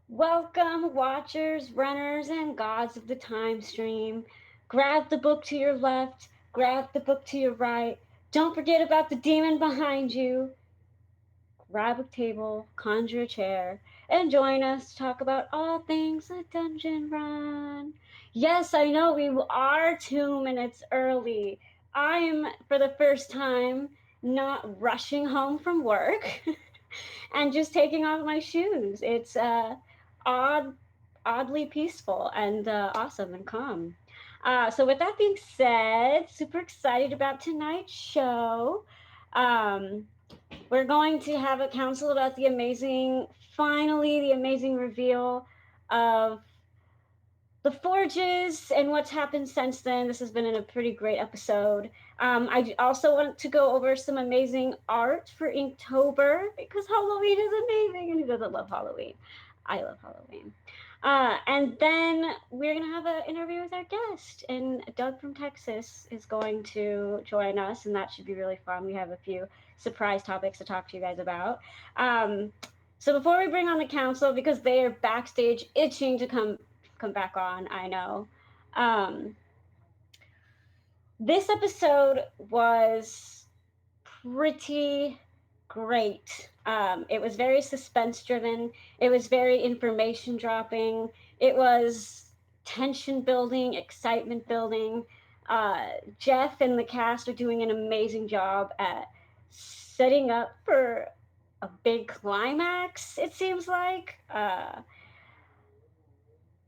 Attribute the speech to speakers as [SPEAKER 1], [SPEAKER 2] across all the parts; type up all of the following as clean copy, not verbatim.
[SPEAKER 1] Welcome, watchers, runners, and gods of the time stream. Grab the book to your left, grab the book to your right. Don't forget about the demon behind you. Grab a table, conjure a chair, and join us to talk about all things a dungeon run. Yes, I know we are 2 minutes early. I'm, for the first time, not rushing home from work and just taking off my shoes. It's oddly peaceful and awesome and calm. So with that being said, super excited about tonight's show. We're going to have a council about the amazing reveal of the Forges and what's happened since then. This has been a pretty great episode. I also want to go over some amazing art for Inktober because Halloween is amazing, and who doesn't love Halloween? I love Halloween. And then we're going to have an interview with our guest, and Doug from Texas is going to join us, and that should be really fun. We have a few surprise topics to talk to you guys about. So before we bring on the council, because they are backstage itching to come back on, I know. This episode was pretty great. It was very suspense driven. It was very information dropping. It was tension building, excitement building. Jeff and the cast are doing an amazing job at setting up for a big climax, it seems like.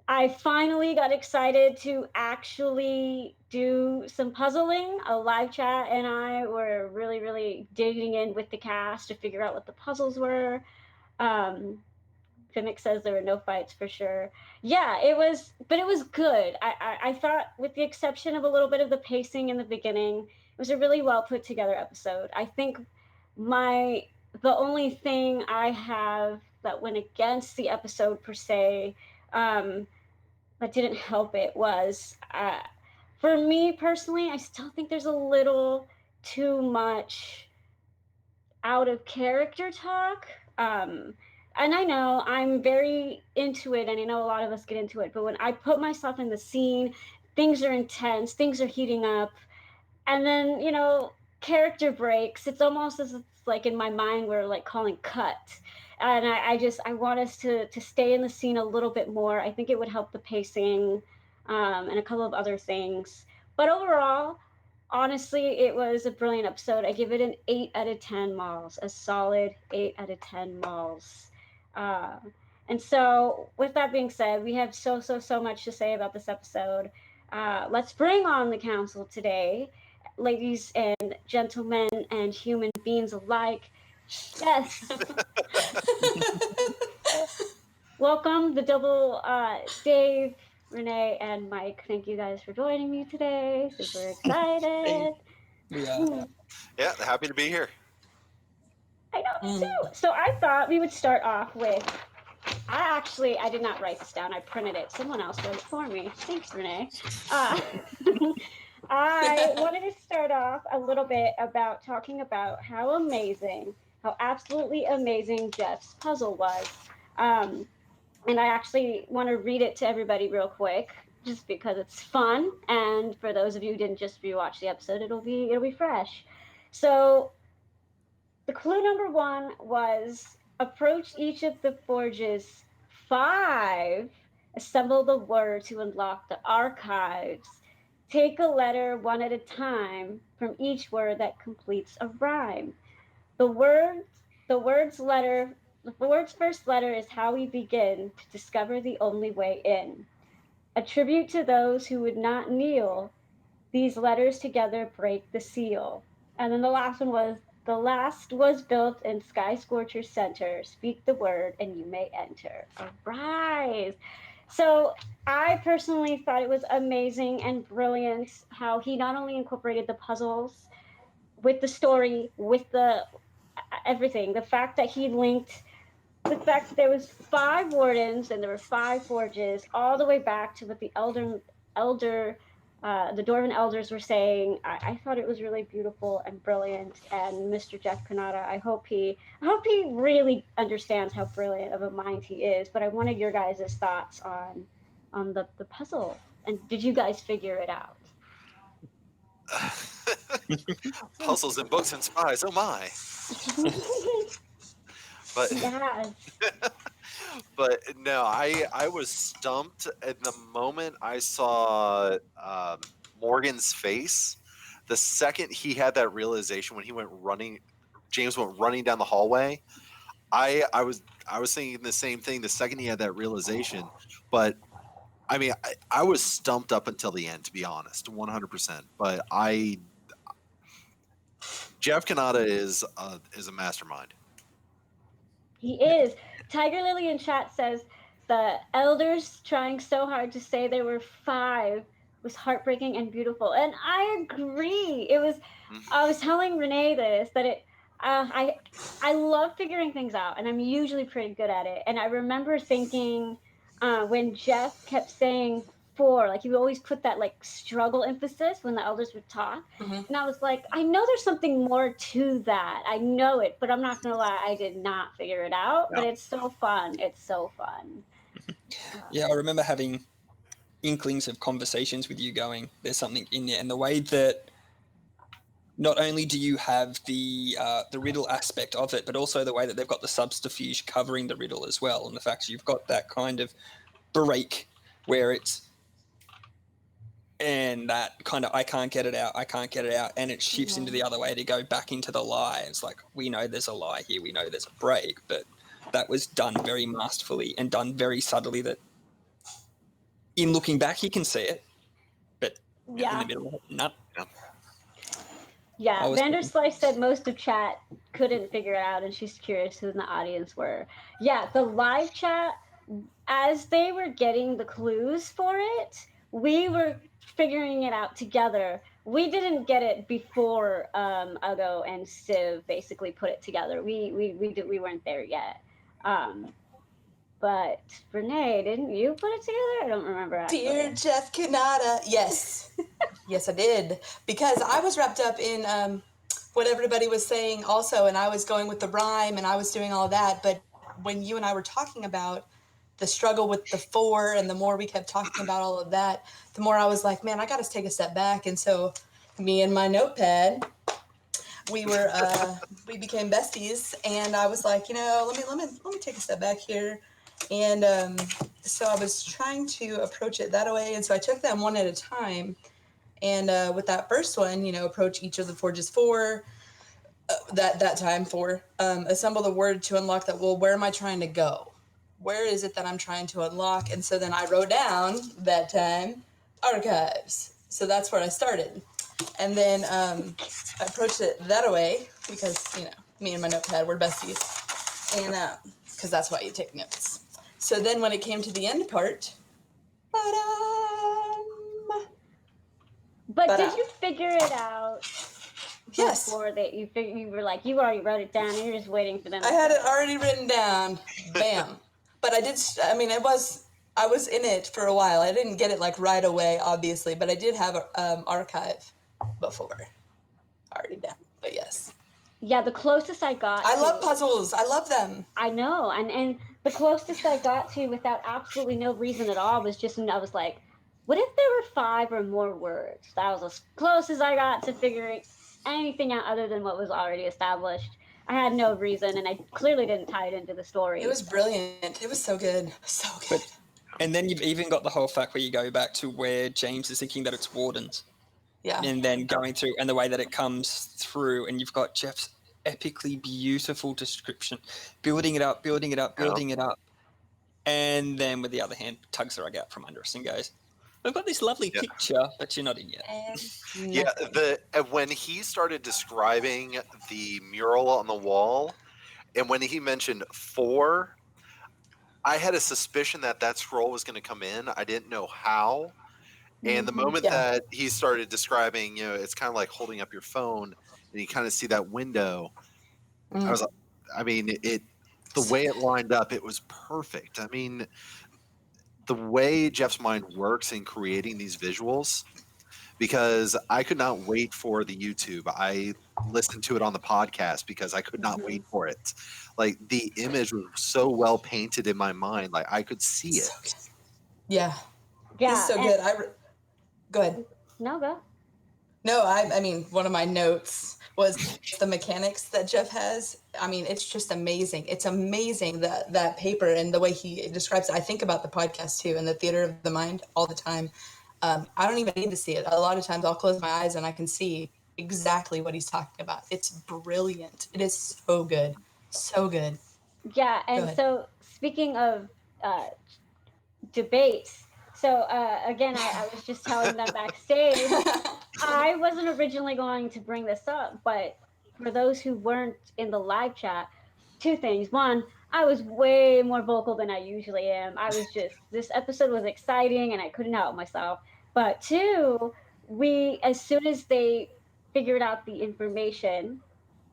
[SPEAKER 1] I finally got excited to actually do some puzzling. A live chat and I were really, really digging in with the cast to figure out what the puzzles were. Fimic says there were no fights for sure. Yeah, it was good. I thought, with the exception of a little bit of the pacing in the beginning, it was a really well put together episode. I think the only thing I have that went against the episode per se, that didn't help it was, for me personally, I still think there's a little too much out of character talk. And I know I'm very into it, and I know a lot of us get into it, but when I put myself in the scene, things are intense, things are heating up, and then, character breaks. It's almost as it's like in my mind we're like calling cut. And I want us to stay in the scene a little bit more. I think it would help the pacing, and a couple of other things. But overall, honestly, it was a brilliant episode. I give it an 8 out of 10 malls, a solid 8 out of 10 malls. And so, with that being said, we have so much to say about this episode. Let's bring on the council today, ladies and gentlemen and human beings alike. Yes. Welcome, the double Dave, Renee, and Mike. Thank you guys for joining me today. Super excited.
[SPEAKER 2] Yeah, happy to be here.
[SPEAKER 1] I know, me too. So I thought we would start off with, I did not write this down. I printed it. Someone else wrote it for me. Thanks, Renee. I wanted to start off a little bit about talking about how absolutely amazing Jeff's puzzle was. And I actually want to read it to everybody real quick, just because it's fun. And for those of you who didn't just rewatch the episode, it'll be fresh. So the clue number 1 was approach each of the forges 5, assemble the word to unlock the archives. Take a letter one at a time from each word that completes a rhyme. The word's first letter is how we begin to discover the only way in. A tribute to those who would not kneel. These letters together break the seal. And then the last one was, the last was built in Sky Scorcher's center. Speak the word and you may enter. Arise. So I personally thought it was amazing and brilliant how he not only incorporated the puzzles with the story, with the everything, the fact that he linked the fact that there was 5 wardens and there were 5 forges, all the way back to what the the Dwarven elders were saying. I thought it was really beautiful and brilliant. And Mr. Jeff Kanata, I hope he really understands how brilliant of a mind he is. But I wanted your guys' thoughts on the puzzle. And did you guys figure it out?
[SPEAKER 2] Puzzles and books and spies. Oh my! But
[SPEAKER 1] yes.
[SPEAKER 2] but no, I was stumped at the moment I saw Morgan's face. The second he had that realization when he went running, James went running down the hallway. I was thinking the same thing the second he had that realization. But I mean, I was stumped up until the end, to be honest, 100%. But Jeff Kanata is a mastermind.
[SPEAKER 1] He is. Tiger Lily in chat says the elders trying so hard to say there were 5 was heartbreaking and beautiful, and I agree. It was. I was telling Renee this that it. I love figuring things out, and I'm usually pretty good at it. And I remember thinking when Jeff kept saying 4, like he would always put that like struggle emphasis when the elders would talk. And I was like, I know there's something more to that. I know it, but I'm not gonna lie, I did not figure it out. But it's so fun. It's so fun.
[SPEAKER 3] Yeah, I remember having inklings of conversations with you going, there's something in there. And the way that not only do you have the riddle aspect of it, but also the way that they've got the subterfuge covering the riddle as well. And the fact you've got that kind of break where it's, and that kind of, I can't get it out, and it shifts into the other way to go back into the lie. It's like, we know there's a lie here, we know there's a break, but that was done very masterfully and done very subtly that in looking back, you can see it, but in the middle, no.
[SPEAKER 1] Yeah, Vanderslice said most of chat couldn't figure it out, and she's curious who in the audience were. Yeah, the live chat, as they were getting the clues for it, we were figuring it out together. We didn't get it before Ugo and Civ basically put it together. We weren't there yet. But Renee, didn't you put it together? I don't remember. Actually.
[SPEAKER 4] Dear Jeff Kanata, yes. Yes, I did. Because I was wrapped up in what everybody was saying also, and I was going with the rhyme, and I was doing all that. But when you and I were talking about the struggle with the 4, and the more we kept talking about all of that, the more I was like, man, I got to take a step back. And so me and my notepad, we became besties, and I was like, let me take a step back here. And so I was trying to approach it that way. And so I took them one at a time. And with that first one, approach each of the forges 4, that time 4, assemble the word to unlock that. Well, where am I trying to go? Where is it that I'm trying to unlock? And so then I wrote down that time, archives. So that's where I started. And then I approached it that way because, me and my notepad, we're besties. And because that's why you take notes. So then when it came to the end part,
[SPEAKER 1] but did you figure it out
[SPEAKER 4] yes.
[SPEAKER 1] before that you were like, you already wrote it down and you're just waiting for them to
[SPEAKER 4] I had it already written down. Bam. But I was in it for a while. I didn't get it like right away, obviously, but I did have an archive before already done. But yes.
[SPEAKER 1] Yeah, the closest I got.
[SPEAKER 4] I love puzzles. I love them.
[SPEAKER 1] I know, and the closest I got to without absolutely no reason at all was just, I was like, what if there were 5 or more words? That was as close as I got to figuring anything out other than what was already established. I had no reason, and I clearly didn't tie it into the story.
[SPEAKER 4] It was brilliant. It was so good. So good.
[SPEAKER 3] And then you've even got the whole fact where you go back to where James is thinking that it's wardens.
[SPEAKER 4] Yeah.
[SPEAKER 3] And then going through, and the way that it comes through, and you've got Jeff's epically beautiful description, building it up. And then with the other hand, tugs the rug out from under us and goes, we've got this lovely picture, but you're not in yet.
[SPEAKER 2] When he started describing the mural on the wall, and when he mentioned 4, I had a suspicion that scroll was going to come in. I didn't know how. And the moment that he started describing, it's kind of like holding up your phone, and you kind of see that window. I was like, the way it lined up, it was perfect. I mean, the way Jeff's mind works in creating these visuals, because I could not wait for the YouTube. I listened to it on the podcast because I could not wait for it. Like, the image was so well painted in my mind. Like, I could see it.
[SPEAKER 4] So good. Yeah.
[SPEAKER 1] Yeah,
[SPEAKER 4] He's so good. Go ahead.
[SPEAKER 1] No, go.
[SPEAKER 4] No, I mean, one of my notes was the mechanics that Jeff has. I mean, it's just amazing. It's amazing that paper and the way he describes it. I think about the podcast too and the theater of the mind all the time. I don't even need to see it. A lot of times I'll close my eyes and I can see exactly what he's talking about. It's brilliant. It is so good. So good.
[SPEAKER 1] Yeah, and so speaking of debates, so again, I was just telling them backstage, I wasn't originally going to bring this up, but for those who weren't in the live chat, two things. One, I was way more vocal than I usually am. I was just, this episode was exciting and I couldn't help myself. But two, as soon as they figured out the information,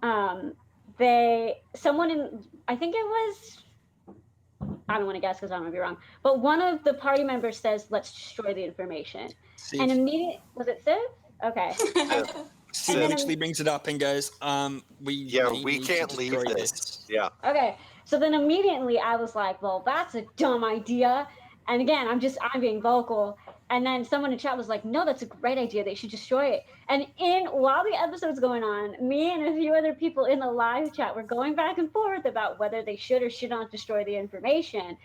[SPEAKER 1] I think it was, I don't want to guess because I don't want to be wrong, but one of the party members says, let's destroy the information.
[SPEAKER 3] Civ.
[SPEAKER 1] And immediately, was it Civ? Okay.
[SPEAKER 3] Civ literally brings it up and goes, we
[SPEAKER 2] can't leave this. Yeah.
[SPEAKER 1] Okay. So then immediately I was like, well, that's a dumb idea. And again, I'm being vocal. And then someone in chat was like, no, that's a great idea. They should destroy it. And while the episode's going on, me and a few other people in the live chat were going back and forth about whether they should or should not destroy the information.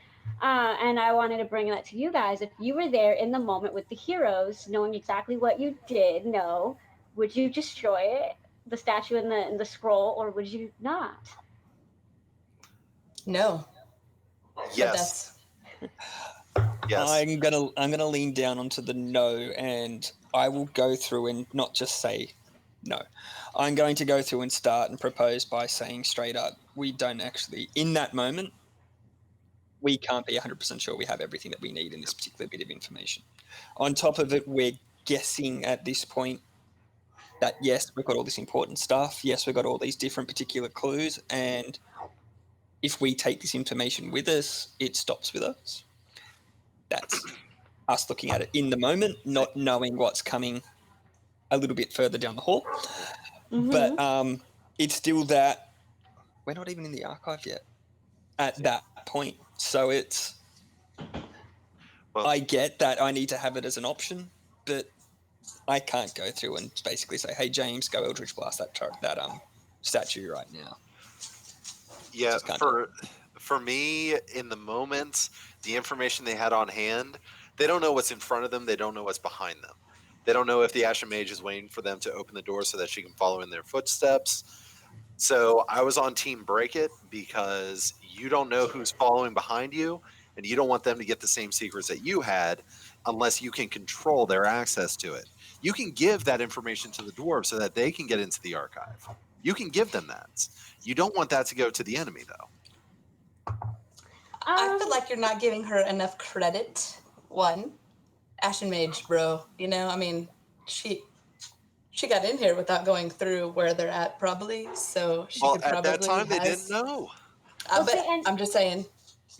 [SPEAKER 1] And I wanted to bring that to you guys. If you were there in the moment with the heroes, knowing exactly what you did know, would you destroy it, the statue and the scroll, or would you not?
[SPEAKER 4] No.
[SPEAKER 2] Yes. Yes.
[SPEAKER 3] I'm gonna lean down onto the no, and I will go through and not just say no. I'm going to go through and start and propose by saying straight up, we don't actually, in that moment, we can't be 100% sure we have everything that we need in this particular bit of information. On top of it, we're guessing at this point that yes, we've got all this important stuff. Yes, we've got all these different particular clues, and if we take this information with us, it stops with us. That's us looking at it in the moment, not knowing what's coming a little bit further down the hall. Mm-hmm. But it's still that we're not even in the archive yet at that point. So it's, I get that I need to have it as an option, but I can't go through and basically say, hey, James, go Eldritch Blast that statue right now.
[SPEAKER 2] Yeah, for me, in the moment, the information they had on hand, they don't know what's in front of them. They don't know what's behind them. They don't know if the Ashen Mage is waiting for them to open the door so that she can follow in their footsteps. So I was on Team Break It because you don't know who's following behind you, and you don't want them to get the same secrets that you had unless you can control their access to it. You can give that information to the dwarves so that they can get into the archive. You can give them that. You don't want that to go to the enemy, though.
[SPEAKER 4] I feel like you're not giving her enough credit. One, Ashen Mage, bro. You know, I mean, she got in here without going through where they're at, probably. So she could probably.
[SPEAKER 2] At that time, they didn't know.
[SPEAKER 4] But I'm just saying.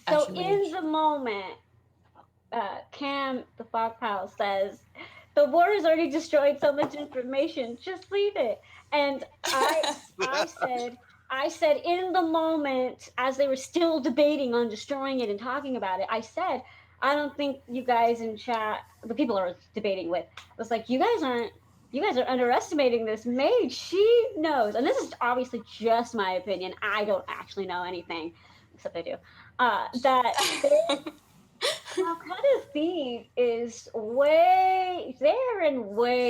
[SPEAKER 1] So in the moment, Cam, the Fog Pal, says, the war has already destroyed so much information. Just leave it. And I said in the moment, as they were still debating on destroying it and talking about it, I said, I don't think you guys in chat, the people I was debating with, was like, you guys are underestimating this mage. She knows. And this is obviously just my opinion. I don't actually know anything, except I do. That Calcutta Thief is way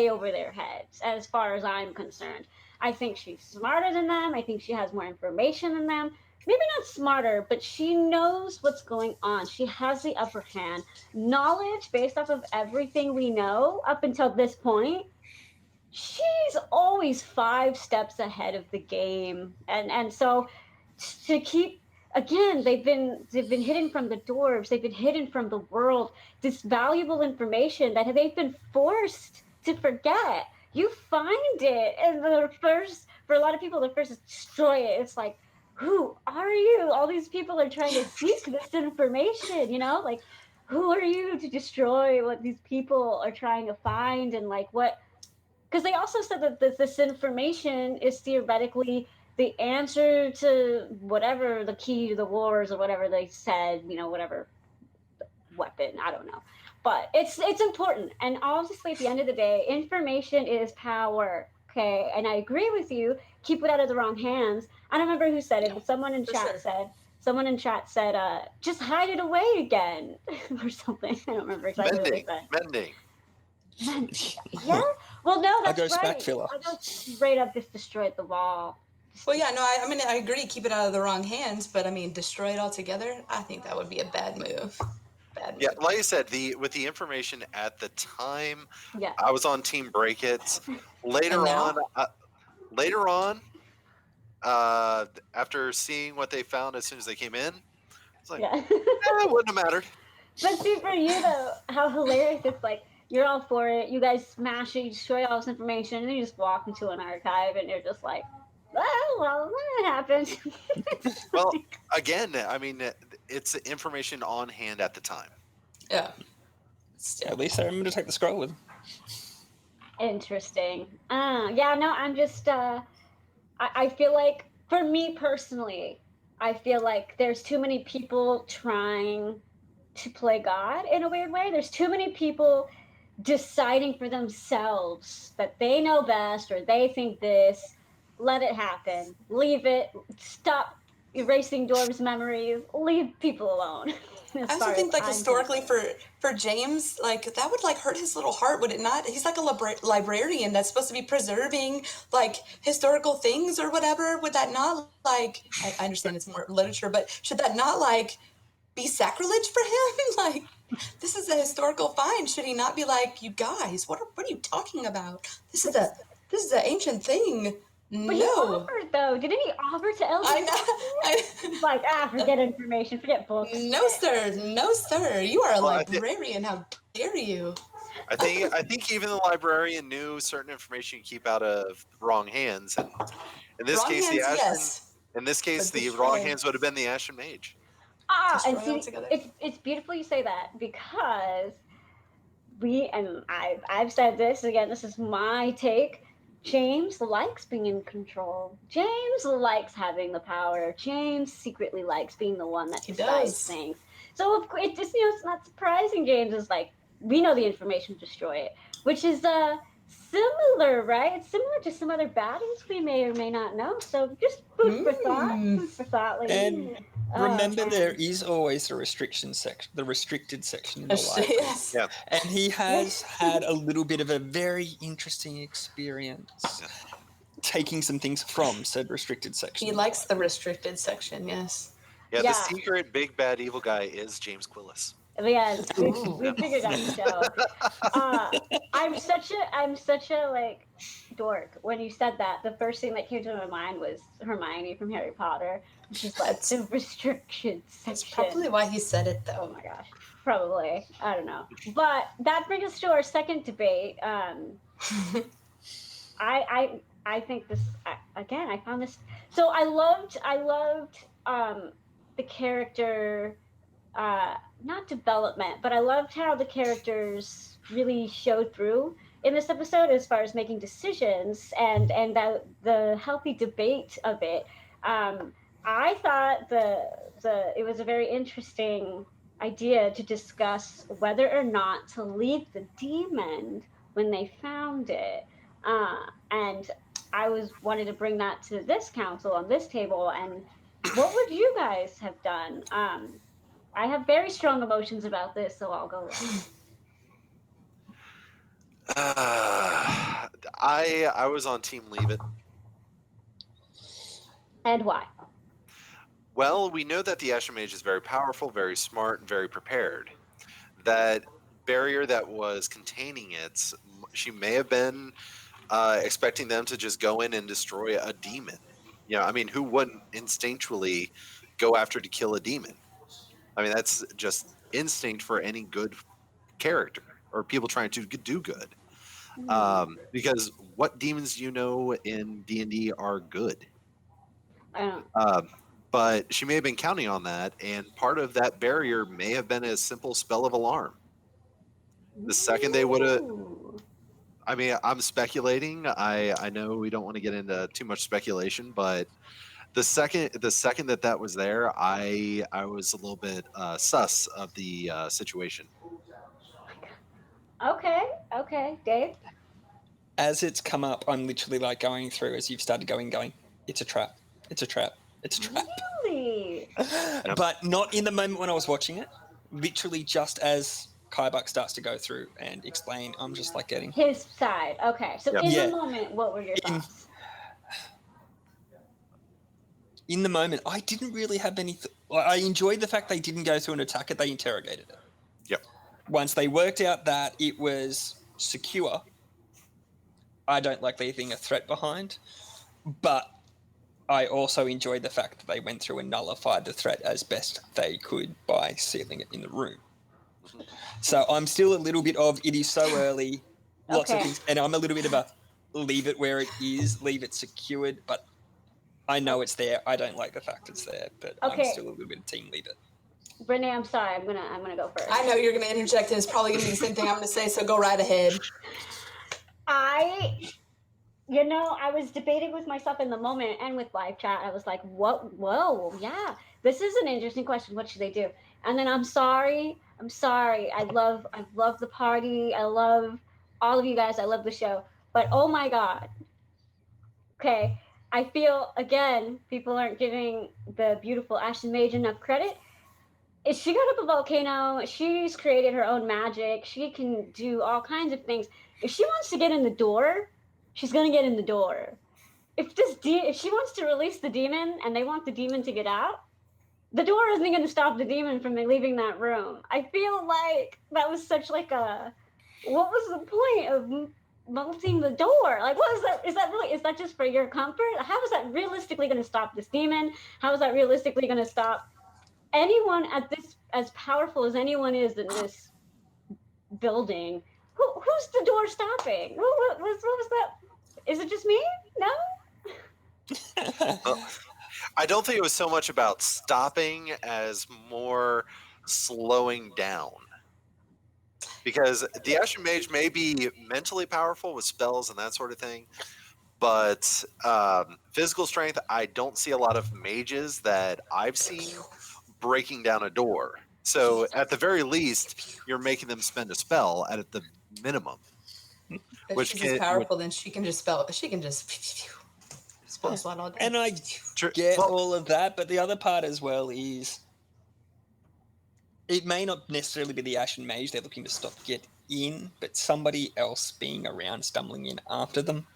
[SPEAKER 1] over their heads as far as I'm concerned. I think she's smarter than them. I think she has more information than them. Maybe not smarter, but she knows what's going on. She has the upper hand. Knowledge based off of everything we know up until this point, she's always 5 steps ahead of the game. And so to keep, again, they've been hidden from the dwarves. They've been hidden from the world. This valuable information that they've been forced to forget. You find it, and for a lot of people, the first is destroy it. It's like, who are you? All these people are trying to seek this information, like, who are you to destroy what these people are trying to find, and like what, because they also said that this information is theoretically the answer to whatever, the key to the wars or whatever they said, whatever weapon, I don't know. But it's important, and honestly, at the end of the day, information is power. Okay, and I agree with you. Keep it out of the wrong hands. I don't remember who said it,
[SPEAKER 4] Yeah,
[SPEAKER 1] but someone in
[SPEAKER 4] for
[SPEAKER 1] chat
[SPEAKER 4] sure.
[SPEAKER 1] said, just hide it away again, or something. I don't remember exactly what they said.
[SPEAKER 2] Mending.
[SPEAKER 1] Man, yeah. Well, no,
[SPEAKER 3] I
[SPEAKER 1] that's
[SPEAKER 3] go
[SPEAKER 1] right.
[SPEAKER 3] spack filler.
[SPEAKER 1] I go straight up, just destroyed the wall.
[SPEAKER 4] Well, yeah, no, I mean, I agree, keep it out of the wrong hands, but I mean, destroy it altogether, I think that would be a bad move. Bad
[SPEAKER 2] Yeah,
[SPEAKER 4] move.
[SPEAKER 2] like I said, with the information at the time,
[SPEAKER 1] Yeah.
[SPEAKER 2] I was on Team Break It.
[SPEAKER 4] And now?
[SPEAKER 2] Later on, after seeing what they found as soon as they came in, it's like,
[SPEAKER 1] Yeah.
[SPEAKER 2] it wouldn't have mattered.
[SPEAKER 1] But see, for you though, how hilarious it's like you're all for it. You guys smash it, you destroy all this information, and then you just walk into an archive, and you're just like, well, that happened.
[SPEAKER 2] Well, again, I mean, it's information on hand at the time.
[SPEAKER 4] Yeah.
[SPEAKER 3] At least I remember to take the scroll with them.
[SPEAKER 1] Interesting. Yeah, no, I'm just, I feel like, for me personally, I feel like there's too many people trying to play God in a weird way. There's too many people deciding for themselves that they know best or they think this. Let it happen. Leave it. Stop erasing Dorm's memories. Leave people alone.
[SPEAKER 4] I also think, like, historically for James, like, that would, like, hurt his little heart, would it not? He's like a librarian that's supposed to be preserving, like, historical things or whatever. Would that not, like, I understand it's more literature, but should that not, like, be sacrilege for him? Like, this is a historical find. Should he not be like, you guys, what are you talking about? This is an ancient thing.
[SPEAKER 1] But he offered, though. Didn't he offer to Elder?
[SPEAKER 4] I know.
[SPEAKER 1] He's like, forget information, forget books.
[SPEAKER 4] No, sir. You are a librarian. How dare you?
[SPEAKER 2] I think even the librarian knew certain information you keep out of wrong hands, and in this
[SPEAKER 4] Wrong
[SPEAKER 2] case,
[SPEAKER 4] hands,
[SPEAKER 2] the Ashen.
[SPEAKER 4] yes.
[SPEAKER 2] In this case,
[SPEAKER 4] But
[SPEAKER 2] the
[SPEAKER 4] destroy.
[SPEAKER 2] wrong hands would have been the Ashen Mage.
[SPEAKER 1] And
[SPEAKER 4] Destroy
[SPEAKER 1] see,
[SPEAKER 4] altogether.
[SPEAKER 1] it's beautiful you say that, because I've said this again. This is my take. James likes being in control. James likes having the power. James secretly likes being the one that decides things. So of course, it just, it's not surprising. James is like, we know the information, destroy it, which is similar, right? It's similar to some other baddies we may or may not know. So just food for thought. Food for thought, ladies.
[SPEAKER 3] And remember, there is always the restricted section in the library.
[SPEAKER 4] Yes.
[SPEAKER 2] Yeah.
[SPEAKER 3] And he has had a little bit of a very interesting experience taking some things from said restricted section.
[SPEAKER 4] He likes the restricted section, yes.
[SPEAKER 2] Yeah, the secret big bad evil guy is James Quillis.
[SPEAKER 1] Yeah, we figured out the show. I'm such a like dork. When you said that, the first thing that came to my mind was Hermione from Harry Potter. She's like, the restriction section.
[SPEAKER 4] That's probably why he said it,
[SPEAKER 1] Oh
[SPEAKER 4] though.
[SPEAKER 1] my gosh, probably. I don't know. But that brings us to our second debate. I think this again. I found this. So I loved the character. Not development, but I loved how the characters really showed through in this episode as far as making decisions and the healthy debate of it. I thought it was a very interesting idea to discuss whether or not to leave the demon when they found it, and I wanted to bring that to this council on this table. And what would you guys have done? I have very strong emotions about this, so I'll go.
[SPEAKER 2] I was on Team Leave It.
[SPEAKER 1] And why?
[SPEAKER 2] Well, we know that the Ashen Mage is very powerful, very smart, and very prepared. That barrier that was containing it, she may have been expecting them to just go in and destroy a demon. I mean, who wouldn't instinctually go after to kill a demon? I mean, that's just instinct for any good character or people trying to do good. Because what demons do you know in D&D are good?
[SPEAKER 1] I don't know.
[SPEAKER 2] but she may have been counting on that, and part of that barrier may have been a simple spell of alarm. The second they would have,
[SPEAKER 1] Ooh.
[SPEAKER 2] I mean, I'm speculating. I know we don't want to get into too much speculation, but the second that was there, I was a little bit sus of the situation.
[SPEAKER 1] Okay, Dave.
[SPEAKER 3] As it's come up, I'm literally like going through as you've started going, it's a trap. It's a trap. It's a trap.
[SPEAKER 1] Really?
[SPEAKER 3] But not in the moment when I was watching it. Literally just as Kaibuk starts to go through and explain, I'm just like getting...
[SPEAKER 1] His side. Okay. So in
[SPEAKER 3] Yeah.
[SPEAKER 1] the moment, what were your thoughts?
[SPEAKER 3] In the moment, I didn't really have any... I enjoyed the fact they didn't go through and attack it. They interrogated it.
[SPEAKER 2] Yep.
[SPEAKER 3] Once they worked out that it was secure, I don't like leaving a threat behind, but I also enjoyed the fact that they went through and nullified the threat as best they could by sealing it in the room. So I'm still a little bit of, it is so early, lots of things, and I'm a little bit of a leave it where it is, leave it secured, but I know it's there. I don't like the fact it's there, but I'm still a little bit of team leave it.
[SPEAKER 1] Brittany, I'm sorry. I'm gonna go first.
[SPEAKER 4] I know you're gonna interject, and it's probably gonna be the same thing I'm gonna say. So go right ahead.
[SPEAKER 1] I was debating with myself in the moment and with live chat. I was like, what? Whoa, yeah, this is an interesting question. What should they do? And then I'm sorry. I love the party. I love all of you guys. I love the show. But oh my God. Okay. I feel, again, people aren't giving the beautiful Ashen Mage enough credit. She got up a volcano. She's created her own magic. She can do all kinds of things. If she wants to get in the door, she's going to get in the door. If she wants to release the demon and they want the demon to get out, the door isn't going to stop the demon from leaving that room. I feel like that was such like a... What was the point of bolting the door? Like, what is that? Is that just for your comfort? How is that realistically going to stop this demon? How is that realistically going to stop anyone at this, as powerful as anyone is in this building? Who's the door stopping? What was that? Is it just me? No?
[SPEAKER 2] I don't think it was so much about stopping as more slowing down. Because the Ashen Mage may be mentally powerful with spells and that sort of thing, but physical strength, I don't see a lot of mages that I've seen breaking down a door. So at the very least, you're making them spend a spell at the minimum.
[SPEAKER 4] If she's as powerful, then she can just spell a slot all day.
[SPEAKER 3] And I get all of that, but the other part as well is it may not necessarily be the Ashen Mage they're looking to stop get in, but somebody else being around, stumbling in after them.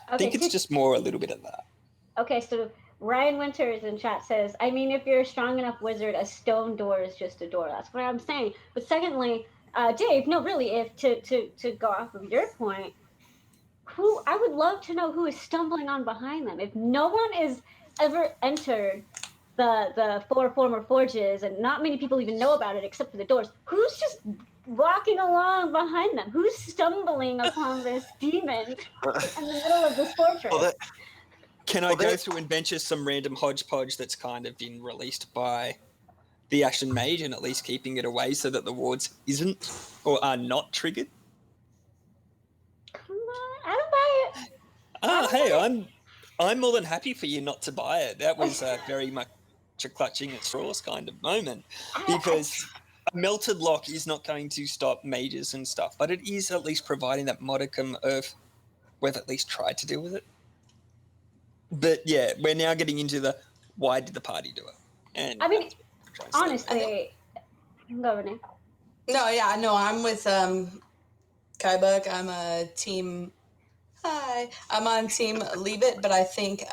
[SPEAKER 3] I think it's just more a little bit of that. Okay,
[SPEAKER 1] so Ryan Winters in chat says, I mean, if you're a strong enough wizard, a stone door is just a door. That's what I'm saying. But secondly, Dave, no, really, if to go off of your point, I would love to know who is stumbling on behind them. If no one is ever entered the four former forges, and not many people even know about it except for the doors, who's just walking along behind them? Who's stumbling upon this demon in the middle of this fortress?
[SPEAKER 3] Can I go through and venture some random hodgepodge that's kind of been released by the Ashen Mage and at least keeping it away so that the wards isn't or are not triggered?
[SPEAKER 1] Come on, I don't buy it.
[SPEAKER 3] I'm more than happy for you not to buy it. That was very much a clutching at straws kind of moment, because a melted lock is not going to stop mages and stuff, but it is at least providing that modicum of we've at least tried to deal with it. But yeah, we're now getting into the why did the party do it? And
[SPEAKER 1] I mean, honestly, go Renee.
[SPEAKER 4] No, yeah, no, I'm with Kaibuk. I'm a team. Hi, I'm on team leave it, but I think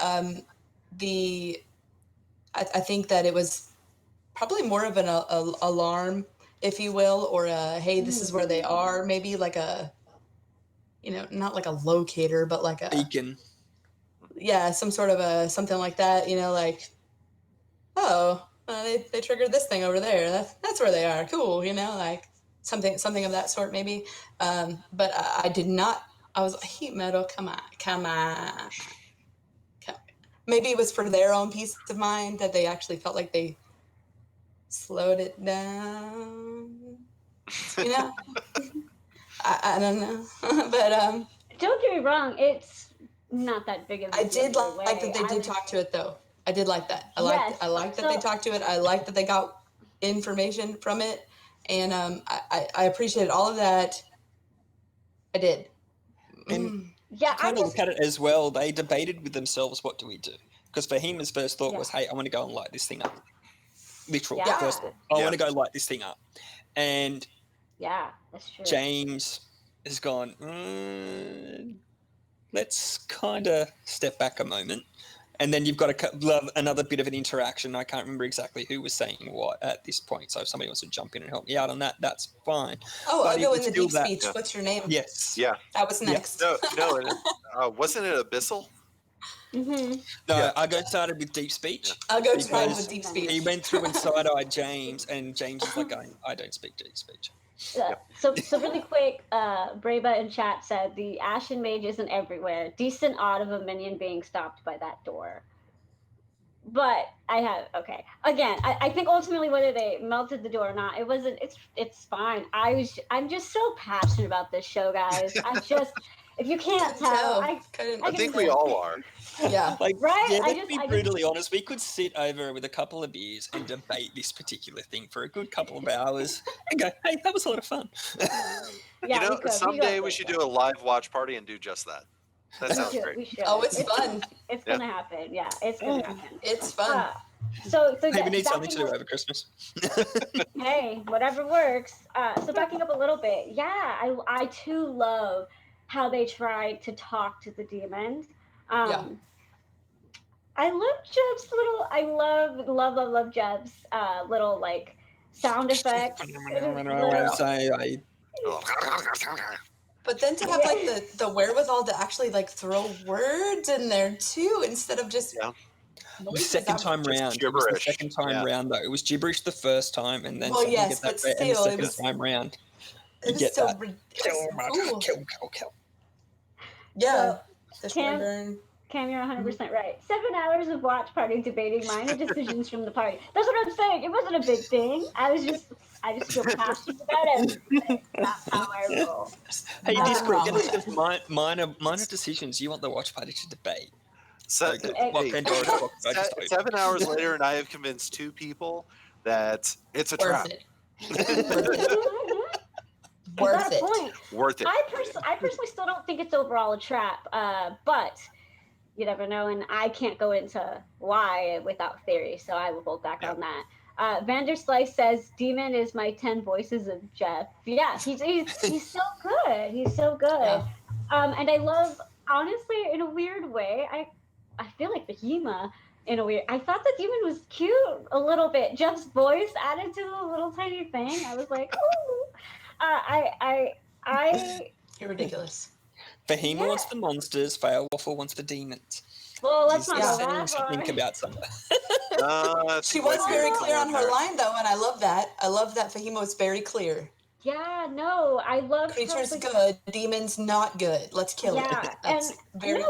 [SPEAKER 4] I think that it was probably more of an alarm, if you will, or a hey, this is where they are. Maybe like a, not like a locator, but like a
[SPEAKER 3] beacon.
[SPEAKER 4] Yeah, some sort of something like that. Like, they triggered this thing over there. That's where they are. Cool. Like something of that sort maybe. But I did not. I was like, heat metal. Come on. maybe it was for their own peace of mind that they actually felt like they slowed it down. You know, I don't know, but
[SPEAKER 1] Don't get me wrong, it's not that big of a
[SPEAKER 4] I
[SPEAKER 1] deal
[SPEAKER 4] did
[SPEAKER 1] either
[SPEAKER 4] like that
[SPEAKER 1] way.
[SPEAKER 4] they did talk to it though. I did like that. I
[SPEAKER 1] Yes.
[SPEAKER 4] liked that they
[SPEAKER 1] So
[SPEAKER 4] talked to it. I liked that they got information from it, and I appreciated all of that. I did.
[SPEAKER 3] And
[SPEAKER 1] yeah,
[SPEAKER 3] you kind of look at it as well. They debated with themselves, what do we do? Because Fahima's first thought was, hey, I want to go and light this thing up. Literal
[SPEAKER 1] Yeah.
[SPEAKER 3] first thought. I want to go light this thing up. And
[SPEAKER 1] yeah, that's true.
[SPEAKER 3] James has gone, let's kind of step back a moment. And then you've got another bit of an interaction. I can't remember exactly who was saying what at this point. So if somebody wants to jump in and help me out on that, that's fine.
[SPEAKER 4] Oh,
[SPEAKER 3] But
[SPEAKER 4] I'll go
[SPEAKER 3] it
[SPEAKER 4] in
[SPEAKER 3] was
[SPEAKER 4] the
[SPEAKER 3] still
[SPEAKER 4] deep
[SPEAKER 3] that-
[SPEAKER 4] speech. What's your name?
[SPEAKER 3] Yes.
[SPEAKER 2] Yeah.
[SPEAKER 4] That was next.
[SPEAKER 2] No, wasn't it Abyssal?
[SPEAKER 1] Mm-hmm.
[SPEAKER 3] No,
[SPEAKER 2] Yeah.
[SPEAKER 3] I started with deep speech.
[SPEAKER 4] I'll go try
[SPEAKER 3] Because
[SPEAKER 4] with deep speech.
[SPEAKER 3] He went through and side-eyed James, and James is like going, I don't speak deep speech.
[SPEAKER 1] So really quick, Breba in chat said the Ashen Mage isn't everywhere. Decent odd of a minion being stopped by that door. But again, I think ultimately whether they melted the door or not, it wasn't. It's fine. I'm just so passionate about this show, guys. If you can't tell,
[SPEAKER 2] I think we all are.
[SPEAKER 4] Yeah.
[SPEAKER 1] Right?
[SPEAKER 3] Yeah, let's be brutally honest. We could sit over with a couple of beers and debate this particular thing for a good couple of hours and go, hey, that was a lot of fun.
[SPEAKER 1] Yeah,
[SPEAKER 2] someday we should do a live watch party and do just that. That sounds great.
[SPEAKER 1] We should.
[SPEAKER 4] Oh, it's fun.
[SPEAKER 1] It's gonna happen. Yeah, it's gonna happen.
[SPEAKER 4] It's fun.
[SPEAKER 1] So
[SPEAKER 3] Hey, we need something to do over Christmas.
[SPEAKER 1] Hey, whatever works. So backing up a little bit, yeah, I too love how they tried to talk to the demons. I love Jeb's little. I love Jeb's little like sound effects.
[SPEAKER 4] But then to have like the wherewithal to actually like throw words in there too, instead of just
[SPEAKER 3] The second time round, it was the second time round though. It was gibberish the first time, and then
[SPEAKER 4] but
[SPEAKER 3] get that
[SPEAKER 4] still,
[SPEAKER 3] and the second time round, you get that. Kill.
[SPEAKER 4] Yeah.
[SPEAKER 1] Cam, you're 100% right. 7 hours of watch party debating minor decisions from the party. That's what I'm saying. It wasn't a big thing. I just feel passionate about everything. That's how I roll.
[SPEAKER 3] Hey, Discord, get us just minor decisions you want the watch party to debate.
[SPEAKER 2] So, 7 hours later, and I have convinced 2 people that it's a trap.
[SPEAKER 4] Worth it.
[SPEAKER 2] Worth it.
[SPEAKER 1] I personally still don't think it's overall a trap, but you never know, and I can't go into why without theory, so I will hold back on that. Vanderslice says, Demon is my 10 voices of Jeff. Yeah, he's so good. He's so good.
[SPEAKER 4] Yeah.
[SPEAKER 1] And I love, honestly, in a weird way, I feel like Bahima in a weird. I thought the Demon was cute a little bit. Jeff's voice added to the little tiny thing. I was like, oh.
[SPEAKER 4] You're ridiculous.
[SPEAKER 3] Bahima wants the monsters. Failwaffle wants the demons.
[SPEAKER 1] Well, let's not go
[SPEAKER 3] saying
[SPEAKER 1] that far.
[SPEAKER 3] something about something.
[SPEAKER 4] She was very clear on her line, though, and I love that. I love that Fahima was very clear.
[SPEAKER 1] Yeah, no, I love
[SPEAKER 4] creatures good, demons not good. Let's kill it.
[SPEAKER 1] That's and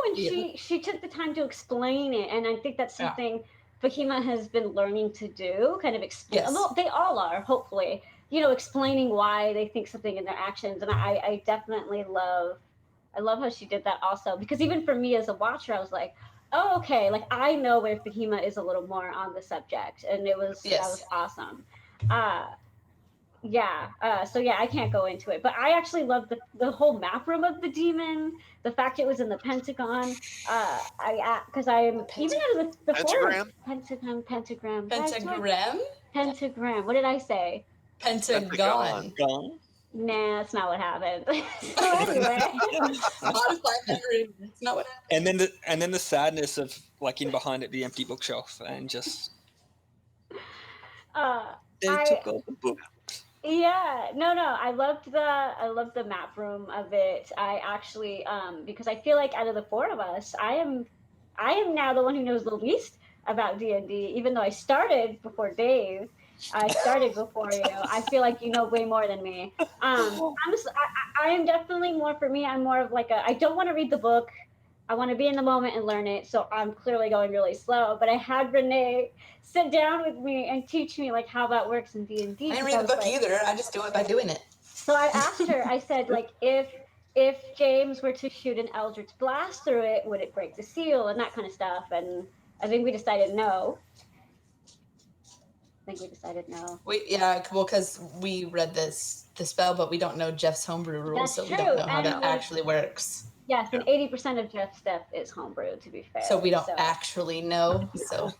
[SPEAKER 1] she took the time to explain it, and I think that's something Fahima has been learning to do. Kind of explain. Well, they all are, hopefully. Explaining why they think something in their actions, and I definitely love. I love how she did that also, because even for me as a watcher, I was like, oh, okay, like I know where Fahima is a little more on the subject, and that was awesome. So I can't go into it, but I actually love the whole map room of the demon, the fact it was in the Pentagon. Because I'm even out of the
[SPEAKER 2] Pentagram?
[SPEAKER 1] Pentagram. What did I say?
[SPEAKER 4] Pentagon.
[SPEAKER 1] Nah, that's not what happened. So anyway.
[SPEAKER 4] It's not what happened.
[SPEAKER 3] And then the sadness of like in behind it, the empty bookshelf, and just they took all the books.
[SPEAKER 1] Yeah, no. I loved the map room of it. I actually because I feel like out of the 4 of us, I am now the one who knows the least about D&D, even though I started before Dave. I started before you. I feel like you know way more than me. I am definitely more, for me, I'm more of like I don't want to read the book I want to be in the moment and learn it, so I'm clearly going really slow. But I had Renee sit down with me and teach me like how that works in D&D.
[SPEAKER 4] I didn't read the book either. I just do it by doing it.
[SPEAKER 1] So I asked her. I said, like, if James were to shoot an Eldritch Blast through it, would it break the seal and that kind of stuff? And I think we decided no.
[SPEAKER 4] Because we read the spell, but we don't know Jeff's homebrew rules,
[SPEAKER 1] That's
[SPEAKER 4] so we don't know how
[SPEAKER 1] true.
[SPEAKER 4] that actually works.
[SPEAKER 1] Yes, and 80% of Jeff's stuff is homebrew, to be fair.
[SPEAKER 4] So we don't actually know. So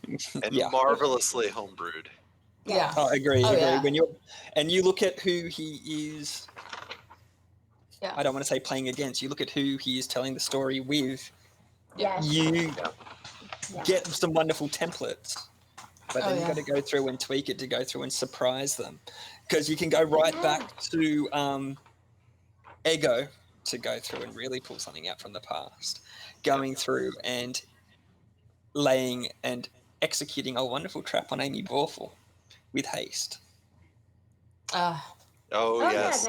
[SPEAKER 2] And marvelously homebrewed.
[SPEAKER 4] Yeah.
[SPEAKER 3] Oh, I agree.
[SPEAKER 4] Yeah.
[SPEAKER 3] When you look at who he is,
[SPEAKER 4] yeah.
[SPEAKER 3] I don't want to say playing against. You look at who he is telling the story with.
[SPEAKER 1] Yes.
[SPEAKER 3] You get some wonderful templates, but then you've got to go through and tweak it to go through and surprise them, because you can go right back to Ego to go through and really pull something out from the past, going through and laying and executing a wonderful trap on Amy Borful with haste.
[SPEAKER 2] Oh yes,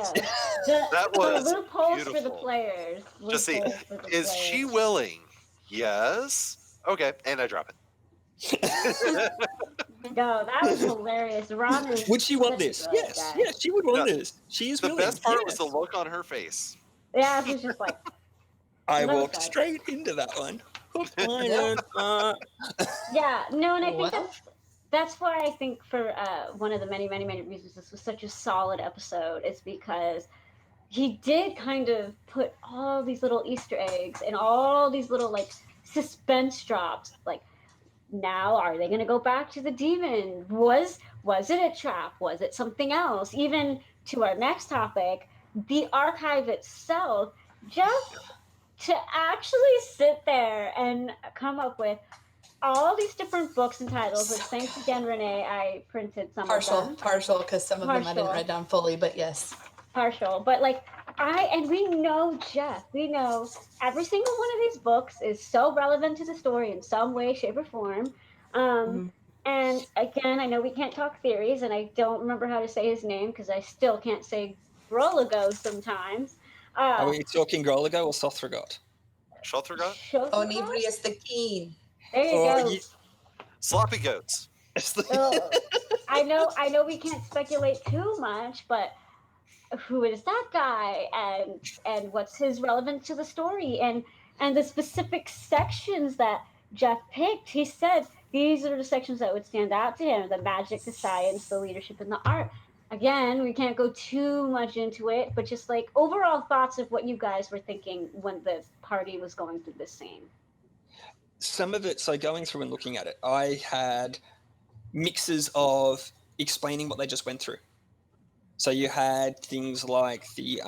[SPEAKER 1] yeah,
[SPEAKER 2] that was
[SPEAKER 1] the loopholes
[SPEAKER 2] beautiful.
[SPEAKER 1] for the players.
[SPEAKER 2] Just see, is she willing? Yes. Okay, and I drop it.
[SPEAKER 1] No, that was hilarious. Ron is
[SPEAKER 3] would she want this? Yes, yes, she would want this. She is willing.
[SPEAKER 2] The best part was the look on her face.
[SPEAKER 1] Yeah, she's just like.
[SPEAKER 3] I walked straight into that one.
[SPEAKER 1] Yeah, no, and I think that's why I think for one of the many reasons this was such a solid episode is because he did kind of put all these little Easter eggs and all these little like suspense drops. Like, now are they going to go back to the demon? Was it a trap? Was it something else? Even to our next topic, the archive itself, just to actually sit there and come up with all these different books and titles, which thanks again, Renee, I printed some of them.
[SPEAKER 4] Partial, because some of them I didn't write down fully, but yes.
[SPEAKER 1] Partial, but like we know Jeff, we know every single one of these books is so relevant to the story in some way, shape, or form. And again, I know we can't talk theories, and I don't remember how to say his name because I still can't say Groligo sometimes.
[SPEAKER 3] Are we talking Groligo or Sothragot?
[SPEAKER 2] Sothragot?
[SPEAKER 4] Onebrius the Keen.
[SPEAKER 1] There you go.
[SPEAKER 2] Sloppy goats.
[SPEAKER 1] I know we can't speculate too much, but who is that guy, and what's his relevance to the story, and the specific sections that Jeff picked? He said these are the sections that would stand out to him: the magic, the science, the leadership, and the art. Again, we can't go too much into it, but just like overall thoughts of what you guys were thinking when the party was going through this scene.
[SPEAKER 3] Some of it, so going through and looking at it, I had mixes of explaining what they just went through. So you had things like the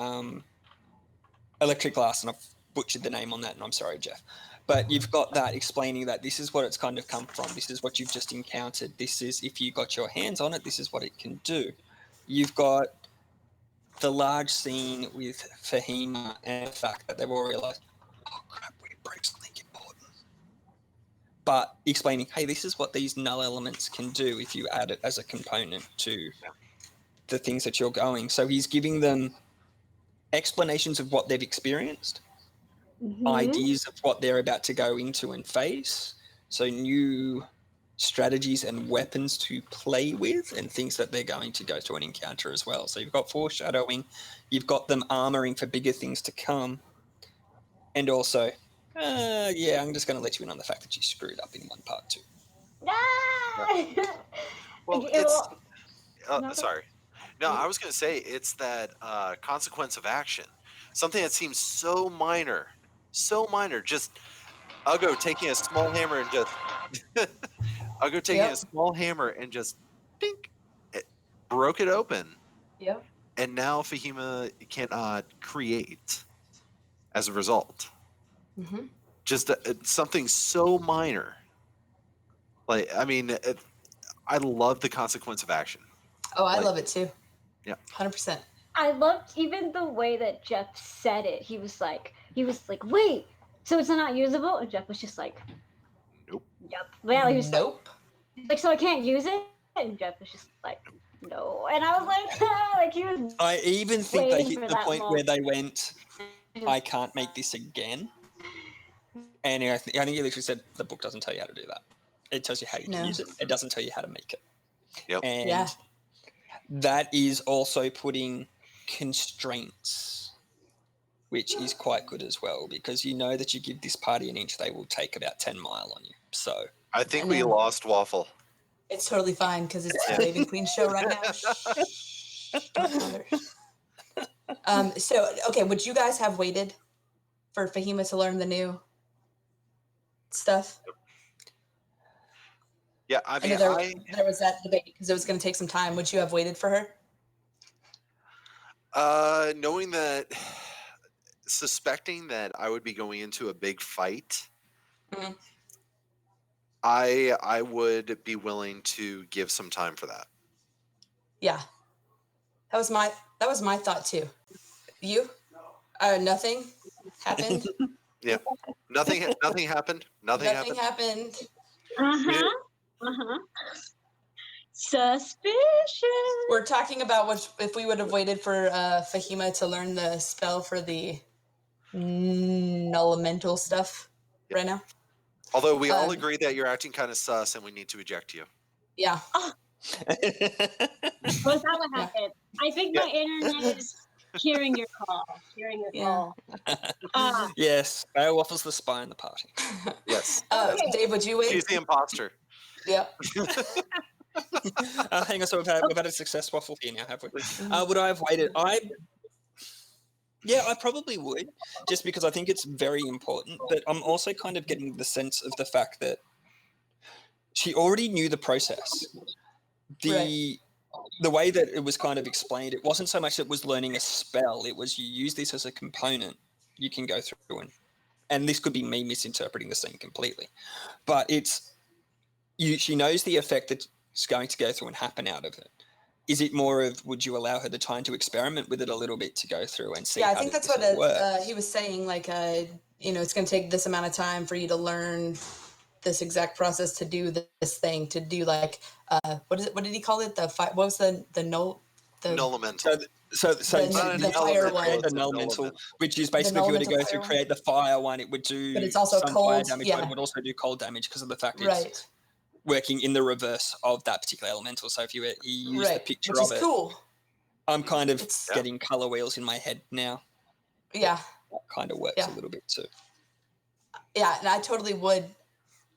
[SPEAKER 3] electric glass, and I've butchered the name on that, and I'm sorry, Jeff. But you've got that explaining that this is what it's kind of come from. This is what you've just encountered. This is, if you got your hands on it, this is what it can do. You've got the large scene with Fahima and the fact that they've all realized, oh crap, we broke something important. But explaining, hey, this is what these null elements can do if you add it as a component to the things that you're going. So he's giving them explanations of what they've experienced, ideas of what they're about to go into and face. So new strategies and weapons to play with and things that they're going to go through and encounter as well. So you've got foreshadowing, you've got them armoring for bigger things to come. And also, I'm just going to let you in on the fact that you screwed up in one part too.
[SPEAKER 2] Well, it's... sorry. No, I was going to say it's that consequence of action. Something that seems so minor. Just Uggo taking a small hammer and just... a small hammer and just... dink, it broke it open.
[SPEAKER 4] Yep.
[SPEAKER 2] And now Fahima cannot create as a result.
[SPEAKER 4] Mm-hmm.
[SPEAKER 2] Just something so minor. Like, I mean, I love the consequence of action.
[SPEAKER 4] Oh, I love it too.
[SPEAKER 2] Yeah.
[SPEAKER 4] 100%.
[SPEAKER 1] I loved even the way that Jeff said it. He was like, wait, so it's not usable? And Jeff was just like,
[SPEAKER 2] nope.
[SPEAKER 1] Yep. Well, he was
[SPEAKER 4] nope.
[SPEAKER 1] Like, so I can't use it? And Jeff was just like, no. And I was like, like he was.
[SPEAKER 3] I even think they hit the point where they went, I can't make this again. And I think you literally said the book doesn't tell you how to do that. It tells you how you can use it. It doesn't tell you how to make it.
[SPEAKER 2] Yep.
[SPEAKER 3] And that is also putting constraints, which is quite good as well, because you know that you give this party an inch, they will take about 10 mile on you. So
[SPEAKER 2] I think we lost Waffle.
[SPEAKER 4] It's totally fine because it's the Ravenqueen show right now. So, okay, would you guys have waited for Fahima to learn the new stuff?
[SPEAKER 2] Yeah, I mean,
[SPEAKER 4] there was that debate because it was going to take some time. Would you have waited for her?
[SPEAKER 2] Knowing that, suspecting that I would be going into a big fight, I would be willing to give some time for that.
[SPEAKER 4] Yeah, that was my thought too. You? Nothing happened.
[SPEAKER 2] Yeah, nothing happened. Nothing happened.
[SPEAKER 1] Suspicious.
[SPEAKER 4] We're talking about if we would have waited for Fahima to learn the spell for the elemental stuff right now.
[SPEAKER 2] Although we all agree that you're acting kind of sus and we need to eject you.
[SPEAKER 4] Yeah.
[SPEAKER 1] Was that what happened? I think my internet is hearing your call.
[SPEAKER 3] yes, Failwaffle's the spy in the party.
[SPEAKER 2] Yes.
[SPEAKER 4] Dave, would you wait?
[SPEAKER 2] She's the imposter.
[SPEAKER 4] Yeah.
[SPEAKER 3] Hang on, so we've had a success waffle here now, have we? Would I have waited? I probably would, just because I think it's very important. But I'm also kind of getting the sense of the fact that she already knew the process. The way that it was kind of explained, it wasn't so much that it was learning a spell. It was you use this as a component you can go through and this could be me misinterpreting the scene completely, but she knows the effect that's going to go through and happen out of it. Is it more of, would you allow her the time to experiment with it a little bit to go through and see? Yeah,
[SPEAKER 4] I think that's what he was saying. Like, it's going to take this amount of time for you to learn this exact process to do this thing, to do like, what did he call it? What was the null? The
[SPEAKER 2] Nullamental.
[SPEAKER 3] So
[SPEAKER 4] the fire one.
[SPEAKER 3] The nullamental, which is basically if you were to go through create the fire one, it would do
[SPEAKER 4] but it's also
[SPEAKER 3] some
[SPEAKER 4] cold,
[SPEAKER 3] fire damage, but it would also do cold damage because of the fact it's
[SPEAKER 4] right.
[SPEAKER 3] working in the reverse of that particular elemental. So if you use the picture
[SPEAKER 4] which
[SPEAKER 3] of
[SPEAKER 4] is
[SPEAKER 3] it,
[SPEAKER 4] cool.
[SPEAKER 3] I'm kind of getting color wheels in my head now.
[SPEAKER 4] Yeah.
[SPEAKER 3] That kind of works a little bit too.
[SPEAKER 4] Yeah, and I totally would,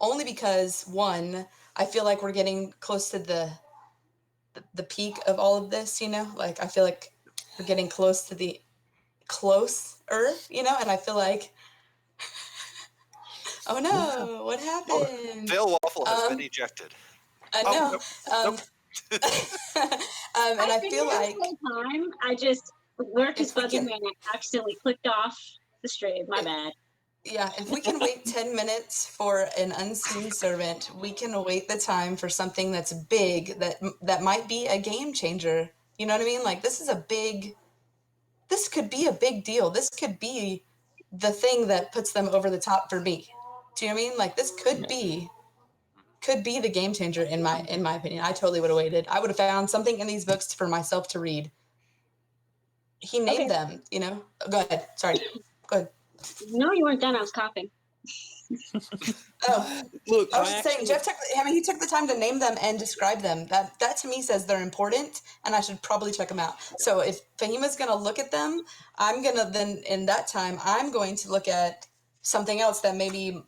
[SPEAKER 4] only because one, I feel like we're getting close to the peak of all of this, like I feel like we're getting close to the closer, and I feel like, oh no, what happened?
[SPEAKER 2] Failwaffle has been ejected.
[SPEAKER 4] I know.
[SPEAKER 2] Nope.
[SPEAKER 4] And I feel like
[SPEAKER 1] the whole time I just work is bugging me and I accidentally clicked off the stream. My bad.
[SPEAKER 4] Yeah, if we can wait 10 minutes for an unseen servant, we can wait the time for something that's big, that might be a game changer. You know what I mean? Like, this could be a big deal. This could be the thing that puts them over the top for me. Do you know what I mean? Like, this could be the game changer in my opinion. I totally would have waited. I would have found something in these books for myself to read. He named them, Go ahead. Sorry. Go ahead.
[SPEAKER 1] No, you weren't done. I was coughing.
[SPEAKER 4] Oh, look! I was just saying, Jeff he took the time to name them and describe them. That to me says they're important, and I should probably check them out. So if Fahima's going to look at them, I'm going to then in that time I'm going to look at something else that maybe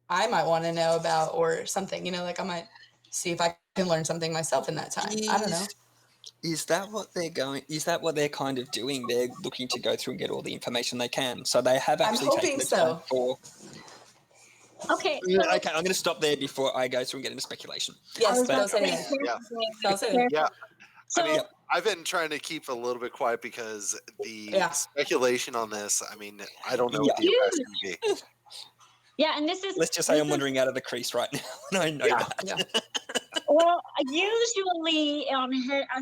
[SPEAKER 4] I might want to know about or something. Like I might see if I can learn something myself in that time. I don't know.
[SPEAKER 3] Is that what they're kind of doing? They're looking to go through and get all the information they can. So they have actually taken the time for...
[SPEAKER 1] Okay.
[SPEAKER 3] Okay, I'm going to stop there before I go through and get into speculation.
[SPEAKER 4] Yes, don't say anything.
[SPEAKER 2] Yeah.
[SPEAKER 1] So,
[SPEAKER 2] I mean, I've been trying to keep a little bit quiet because the speculation on this, I mean, I don't know what the impact is going to be.
[SPEAKER 1] Yeah, and this is...
[SPEAKER 3] Let's just say I'm wandering out of the crease right now, and I know that.
[SPEAKER 4] Yeah.
[SPEAKER 1] Well, usually on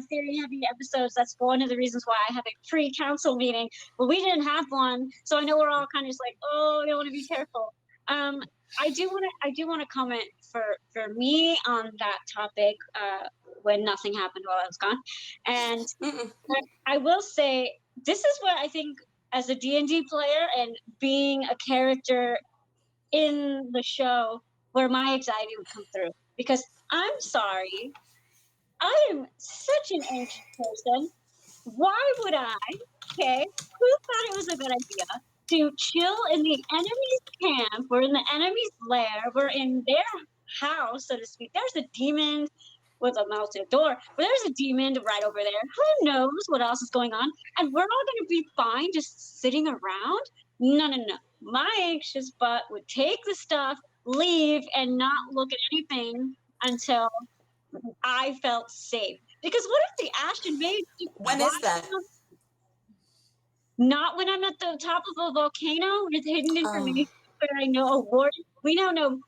[SPEAKER 1] theory-heavy episodes, that's one of the reasons why I have a pre-council meeting. But we didn't have one, so I know we're all kind of just like, oh, you want to be careful. I do want to comment for me on that topic when nothing happened while I was gone, and I will say this is what I think as a D&D player and being a character in the show where my anxiety would come through. Because I'm sorry, I am such an anxious person. Why would I? Okay, who thought it was a good idea to chill in the enemy's camp? We're in the enemy's lair. We're in their house, so to speak. There's a demon with a melted door, but there's a demon right over there. Who knows what else is going on? And we're all going to be fine just sitting around? No, no, no. My anxious butt would take the stuff, leave, and not look at anything until I felt safe. Because what if the Ashen Maid?
[SPEAKER 4] When is that?
[SPEAKER 1] Not when I'm at the top of a volcano with hidden information where I know a warden. We now know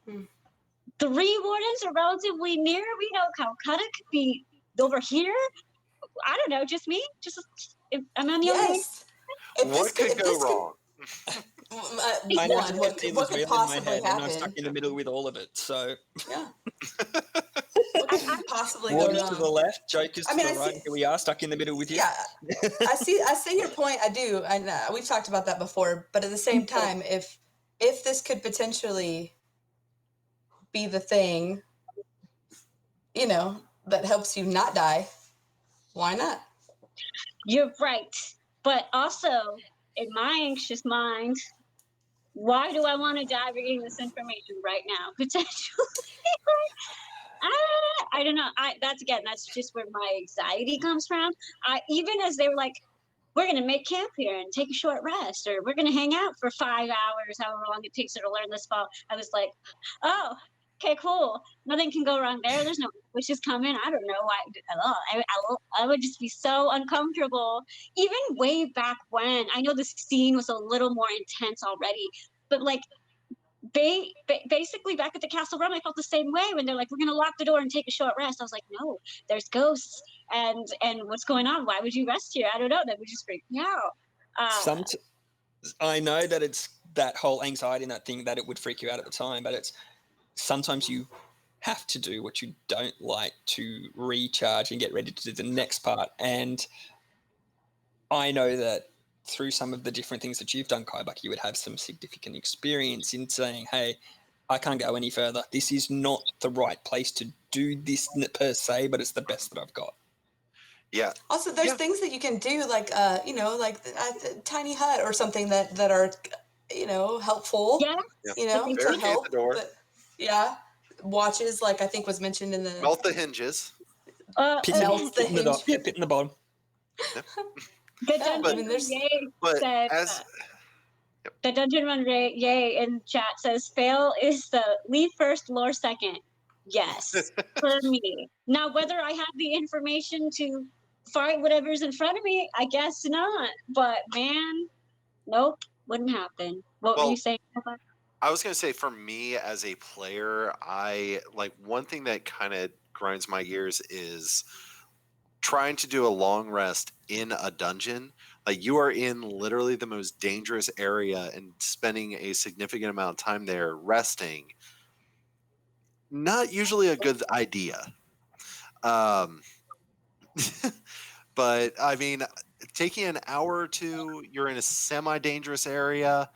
[SPEAKER 1] 3 wardens are relatively near. We know Calcutta could be over here. I don't know, just me? I'm on the
[SPEAKER 4] Yes.
[SPEAKER 2] What could go wrong?
[SPEAKER 3] I know
[SPEAKER 4] what could possibly happen?
[SPEAKER 3] And I'm stuck in the middle with all of it. So
[SPEAKER 4] yeah. What could possibly go
[SPEAKER 3] Warders
[SPEAKER 4] wrong?
[SPEAKER 3] to the left, Jokers to the right. Here we are, stuck in the middle with you.
[SPEAKER 4] Yeah, I see your point. I do, and we've talked about that before. But at the same time, if this could potentially be the thing, that helps you not die, why not?
[SPEAKER 1] You're right. But also, in my anxious mind, why do I want to die reading this information right now? Potentially. I don't know. That's just where my anxiety comes from. Even as they were like, we're going to make camp here and take a short rest, or we're going to hang out for 5 hours, however long it takes her to learn this spell. I was like, oh, okay, cool. Nothing can go wrong there. There's no wishes coming. I don't know why at all. I would just be so uncomfortable. Even way back when, I know this scene was a little more intense already, but like, basically back at the castle run, I felt the same way when they're like, we're going to lock the door and take a short rest. I was like, no, there's ghosts and what's going on? Why would you rest here? I don't know. That would just freak me out.
[SPEAKER 3] I know that it's that whole anxiety and that thing that it would freak you out at the time, but it's sometimes you have to do what you don't like to recharge and get ready to do the next part. And I know that through some of the different things that you've done, Kaibuk, you would have some significant experience in saying, hey, I can't go any further. This is not the right place to do this per se, but it's the best that I've got.
[SPEAKER 2] Yeah.
[SPEAKER 4] Also, there's things that you can do, like, like a tiny hut or something that are, helpful.
[SPEAKER 1] Yeah.
[SPEAKER 4] To help.
[SPEAKER 2] the door.
[SPEAKER 4] But, yeah. Watches, like I think was mentioned in the...
[SPEAKER 2] Melt the hinges.
[SPEAKER 3] Pit in the bottom.
[SPEAKER 2] Yep.
[SPEAKER 1] The Dungeon the Dungeon Run Yay in chat says, fail is the leave first, lore second. Yes, for me. Now, whether I have the information to fight whatever's in front of me, I guess not. But, man, nope, wouldn't happen. What were you saying about?
[SPEAKER 2] I was going to say, for me as a player, one thing that kind of grinds my gears is trying to do a long rest in a dungeon. Like, you are in literally the most dangerous area and spending a significant amount of time there resting. Not usually a good idea. But I mean, taking an hour or two, you're in a semi-dangerous area.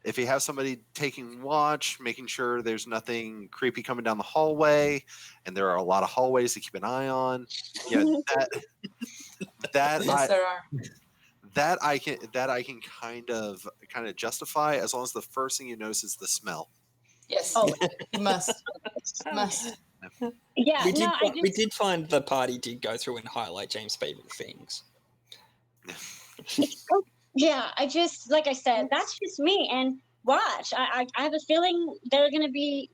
[SPEAKER 2] If you have somebody taking watch, making sure there's nothing creepy coming down the hallway, and there are a lot of hallways to keep an eye on. Yeah,
[SPEAKER 4] yes, there are.
[SPEAKER 2] That I can kind of justify, as long as the first thing you notice is the smell.
[SPEAKER 4] Yes, you must.
[SPEAKER 1] Yeah,
[SPEAKER 3] we did find the party did go through and highlight James' favorite things.
[SPEAKER 1] Yeah, like I said, that's just me. And watch, I have a feeling they're going to be,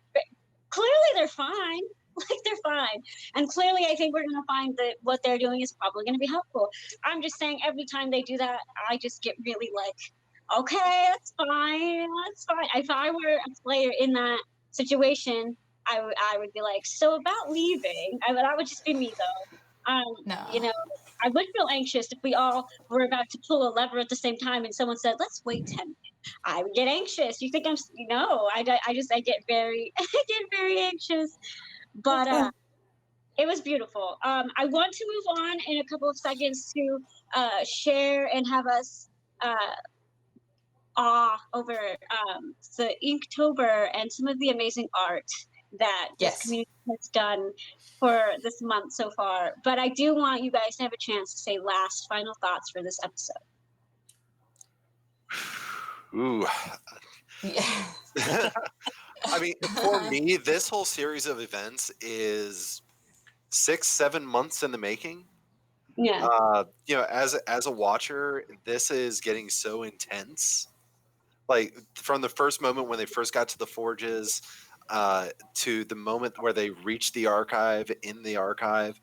[SPEAKER 1] clearly they're fine. Like, they're fine. And clearly I think we're going to find that what they're doing is probably going to be helpful. I'm just saying, every time they do that, I just get really like, okay, that's fine. If I were a player in that situation, I would be like, so about leaving, that would just be me though.
[SPEAKER 4] No.
[SPEAKER 1] I would feel anxious if we all were about to pull a lever at the same time and someone said, let's wait 10 minutes. I would get anxious. You think I get very, very anxious. But it was beautiful. I want to move on in a couple of seconds to share and have us awe over the Inktober and some of the amazing art that this
[SPEAKER 4] Yes.
[SPEAKER 1] community has done for this month so far. But I do want you guys to have a chance to say last final thoughts for this episode.
[SPEAKER 2] Ooh.
[SPEAKER 4] Yeah.
[SPEAKER 2] I mean, for me, this whole series of events is 6-7 months in the making.
[SPEAKER 1] Yeah.
[SPEAKER 2] You know, as a watcher, this is getting so intense. Like from the first moment when they first got to the forges, to the moment where they reached the archive. In the archive,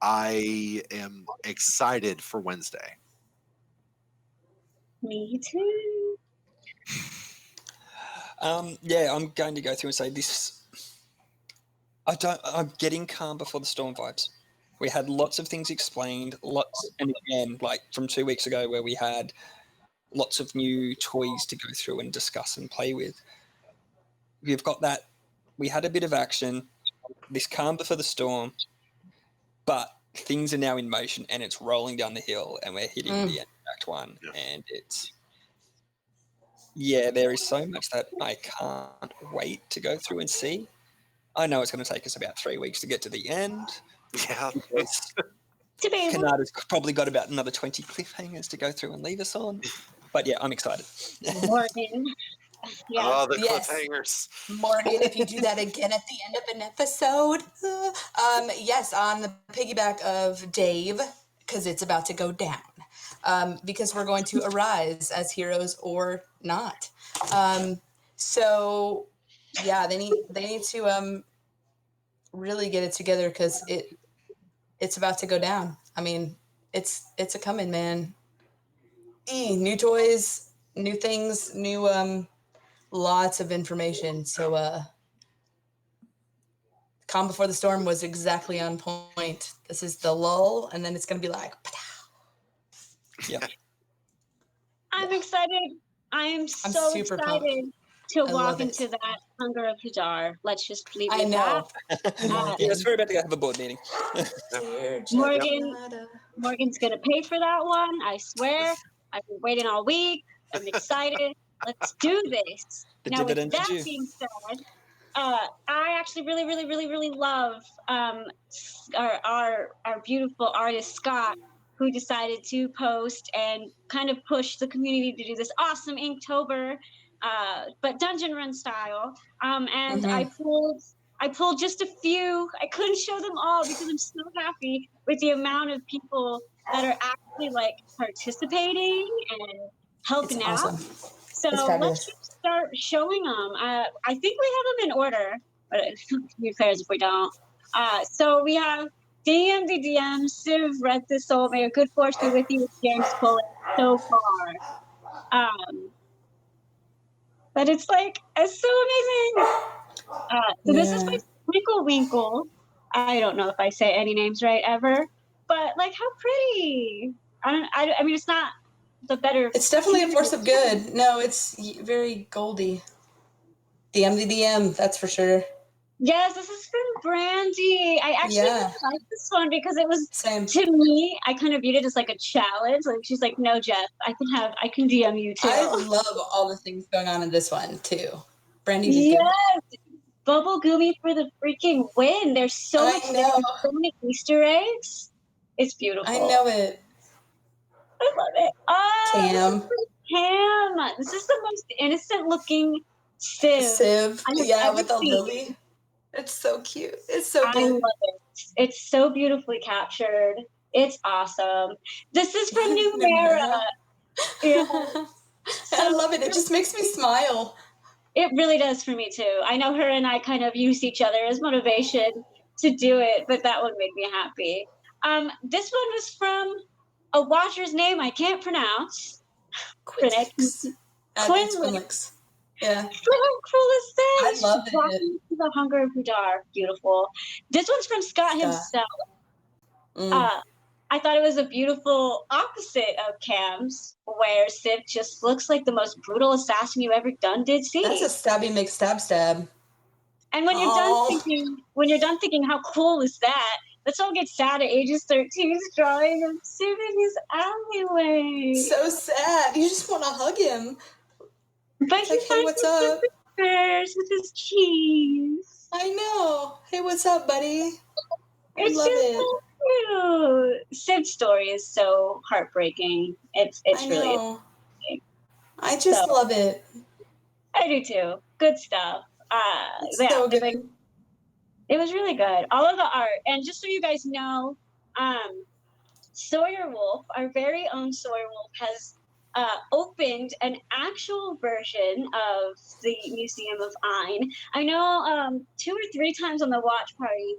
[SPEAKER 2] I am excited for Wednesday.
[SPEAKER 1] Me too.
[SPEAKER 3] Yeah, I'm going to go through and say this. I'm getting calm before the storm vibes. We had lots of things explained, and again, like from 2 weeks ago, where we had lots of new toys to go through and discuss and play with. We've got that. We had a bit of action, this calm before the storm, but things are now in motion and it's rolling down the hill and we're hitting the end of Act 1.
[SPEAKER 2] Yeah.
[SPEAKER 3] And there is so much that I can't wait to go through and see. I know it's going to take us about 3 weeks to get to the end.
[SPEAKER 2] Yeah.
[SPEAKER 3] Kanada's probably got about another 20 cliffhangers to go through and leave us on. But yeah, I'm excited.
[SPEAKER 1] Morgan. Yeah.
[SPEAKER 2] Oh, the
[SPEAKER 4] Yes.
[SPEAKER 2] cliffhangers.
[SPEAKER 4] Morgan, if you do that again at the end of an episode. Yes, on the piggyback of Dave, because it's about to go down. Because we're going to arise as heroes or not. So yeah, they need to really get it together because it's about to go down. I mean, it's a coming, man. New toys, new things, new lots of information. So Calm Before the Storm was exactly on point. This is the lull, and then it's gonna be like,
[SPEAKER 3] Yeah.
[SPEAKER 1] I'm excited. I'm so
[SPEAKER 4] super
[SPEAKER 1] excited
[SPEAKER 4] pumped.
[SPEAKER 1] to
[SPEAKER 4] I
[SPEAKER 1] walk
[SPEAKER 4] love it.
[SPEAKER 1] into that Hunger of Hajar. Let's just leave it
[SPEAKER 4] I
[SPEAKER 1] at
[SPEAKER 4] know.
[SPEAKER 1] that.
[SPEAKER 3] Yes, we're about to have a board meeting.
[SPEAKER 4] Dear
[SPEAKER 1] Morgan-
[SPEAKER 4] Juggernaut.
[SPEAKER 1] Morgan's gonna pay for that one. I swear. I've been waiting all week. I'm excited. Let's do this.
[SPEAKER 3] The
[SPEAKER 1] Now, with
[SPEAKER 3] dividends are
[SPEAKER 1] that
[SPEAKER 3] due.
[SPEAKER 1] being said, I actually really love our beautiful artist Scott, who decided to post and kind of push the community to do this awesome Inktober, but dungeon run style. And I pulled just a few. I couldn't show them all because I'm so happy with the amount of people that are actually like participating and helping
[SPEAKER 4] It's
[SPEAKER 1] out.
[SPEAKER 4] awesome.
[SPEAKER 1] So
[SPEAKER 4] It's fabulous.
[SPEAKER 1] let's just start showing them. I think we have them in order, but who cares if we don't? So we have DM the DM, Civ, Red the Soul. May a good force be with you with James pulling so far. But it's like, it's so amazing. So this is by Twinkle Winkle. I don't know if I say any names right ever, but like how pretty. I mean, it's not the better.
[SPEAKER 4] It's definitely a force of good. No, it's very goldy. DM the DM, that's for sure.
[SPEAKER 1] Yes, this is from Brandy. I actually really like this one because it was,
[SPEAKER 4] Same.
[SPEAKER 1] to me, I kind of viewed it as like a challenge. Like she's like, no, Jeff, I can DM you too.
[SPEAKER 4] I love all the things going on in this one too. Brandy,
[SPEAKER 1] yes, Bubble Goomy for the freaking win. There's so many Easter eggs. It's beautiful.
[SPEAKER 4] I know it.
[SPEAKER 1] I love it. Oh,
[SPEAKER 4] Tam.
[SPEAKER 1] Tam. This is the most innocent looking Civ.
[SPEAKER 4] Yeah, with the lily. It's so cute. It's so good.
[SPEAKER 1] I love it. It's so beautifully captured. It's awesome. This is from Numera. Yeah.
[SPEAKER 4] I love it. It just makes me smile.
[SPEAKER 1] It really does for me too. I know her and I kind of use each other as motivation to do it, but that one made me happy. This one was from a watcher's name I can't pronounce.
[SPEAKER 4] Quinlix.
[SPEAKER 1] Quinlix.
[SPEAKER 4] Yeah.
[SPEAKER 1] Look how cool is this?
[SPEAKER 4] I love it.
[SPEAKER 1] Walking to the Hunger of Hajar. Beautiful. This one's from Scott himself. I thought it was a beautiful opposite of Cam's, where Civ just looks like the most brutal assassin you ever did see.
[SPEAKER 4] That's a stabby mix stab.
[SPEAKER 1] And when you're done thinking how cool is that, let's all get sad at ages 13 drawing of Civ in his alleyway.
[SPEAKER 4] So sad. You just want to hug him.
[SPEAKER 1] But
[SPEAKER 4] It's
[SPEAKER 1] he
[SPEAKER 4] like, hey,
[SPEAKER 1] finds
[SPEAKER 4] what's
[SPEAKER 1] his
[SPEAKER 4] up?
[SPEAKER 1] sisters with his cheese.
[SPEAKER 4] I know. Hey, what's up, buddy? I
[SPEAKER 1] It's
[SPEAKER 4] love
[SPEAKER 1] just
[SPEAKER 4] it.
[SPEAKER 1] so cute. Sid's story is so heartbreaking. It's
[SPEAKER 4] I
[SPEAKER 1] really
[SPEAKER 4] know.
[SPEAKER 1] amazing.
[SPEAKER 4] I just
[SPEAKER 1] So
[SPEAKER 4] love it.
[SPEAKER 1] I do too. Good stuff.
[SPEAKER 4] It's
[SPEAKER 1] Yeah,
[SPEAKER 4] so good.
[SPEAKER 1] it was really good. All of the art, and just so you guys know, Sawyer Wolf, our very own Sawyer Wolf, has opened an actual version of the Museum of Ein. I know 2 or 3 times on the watch party,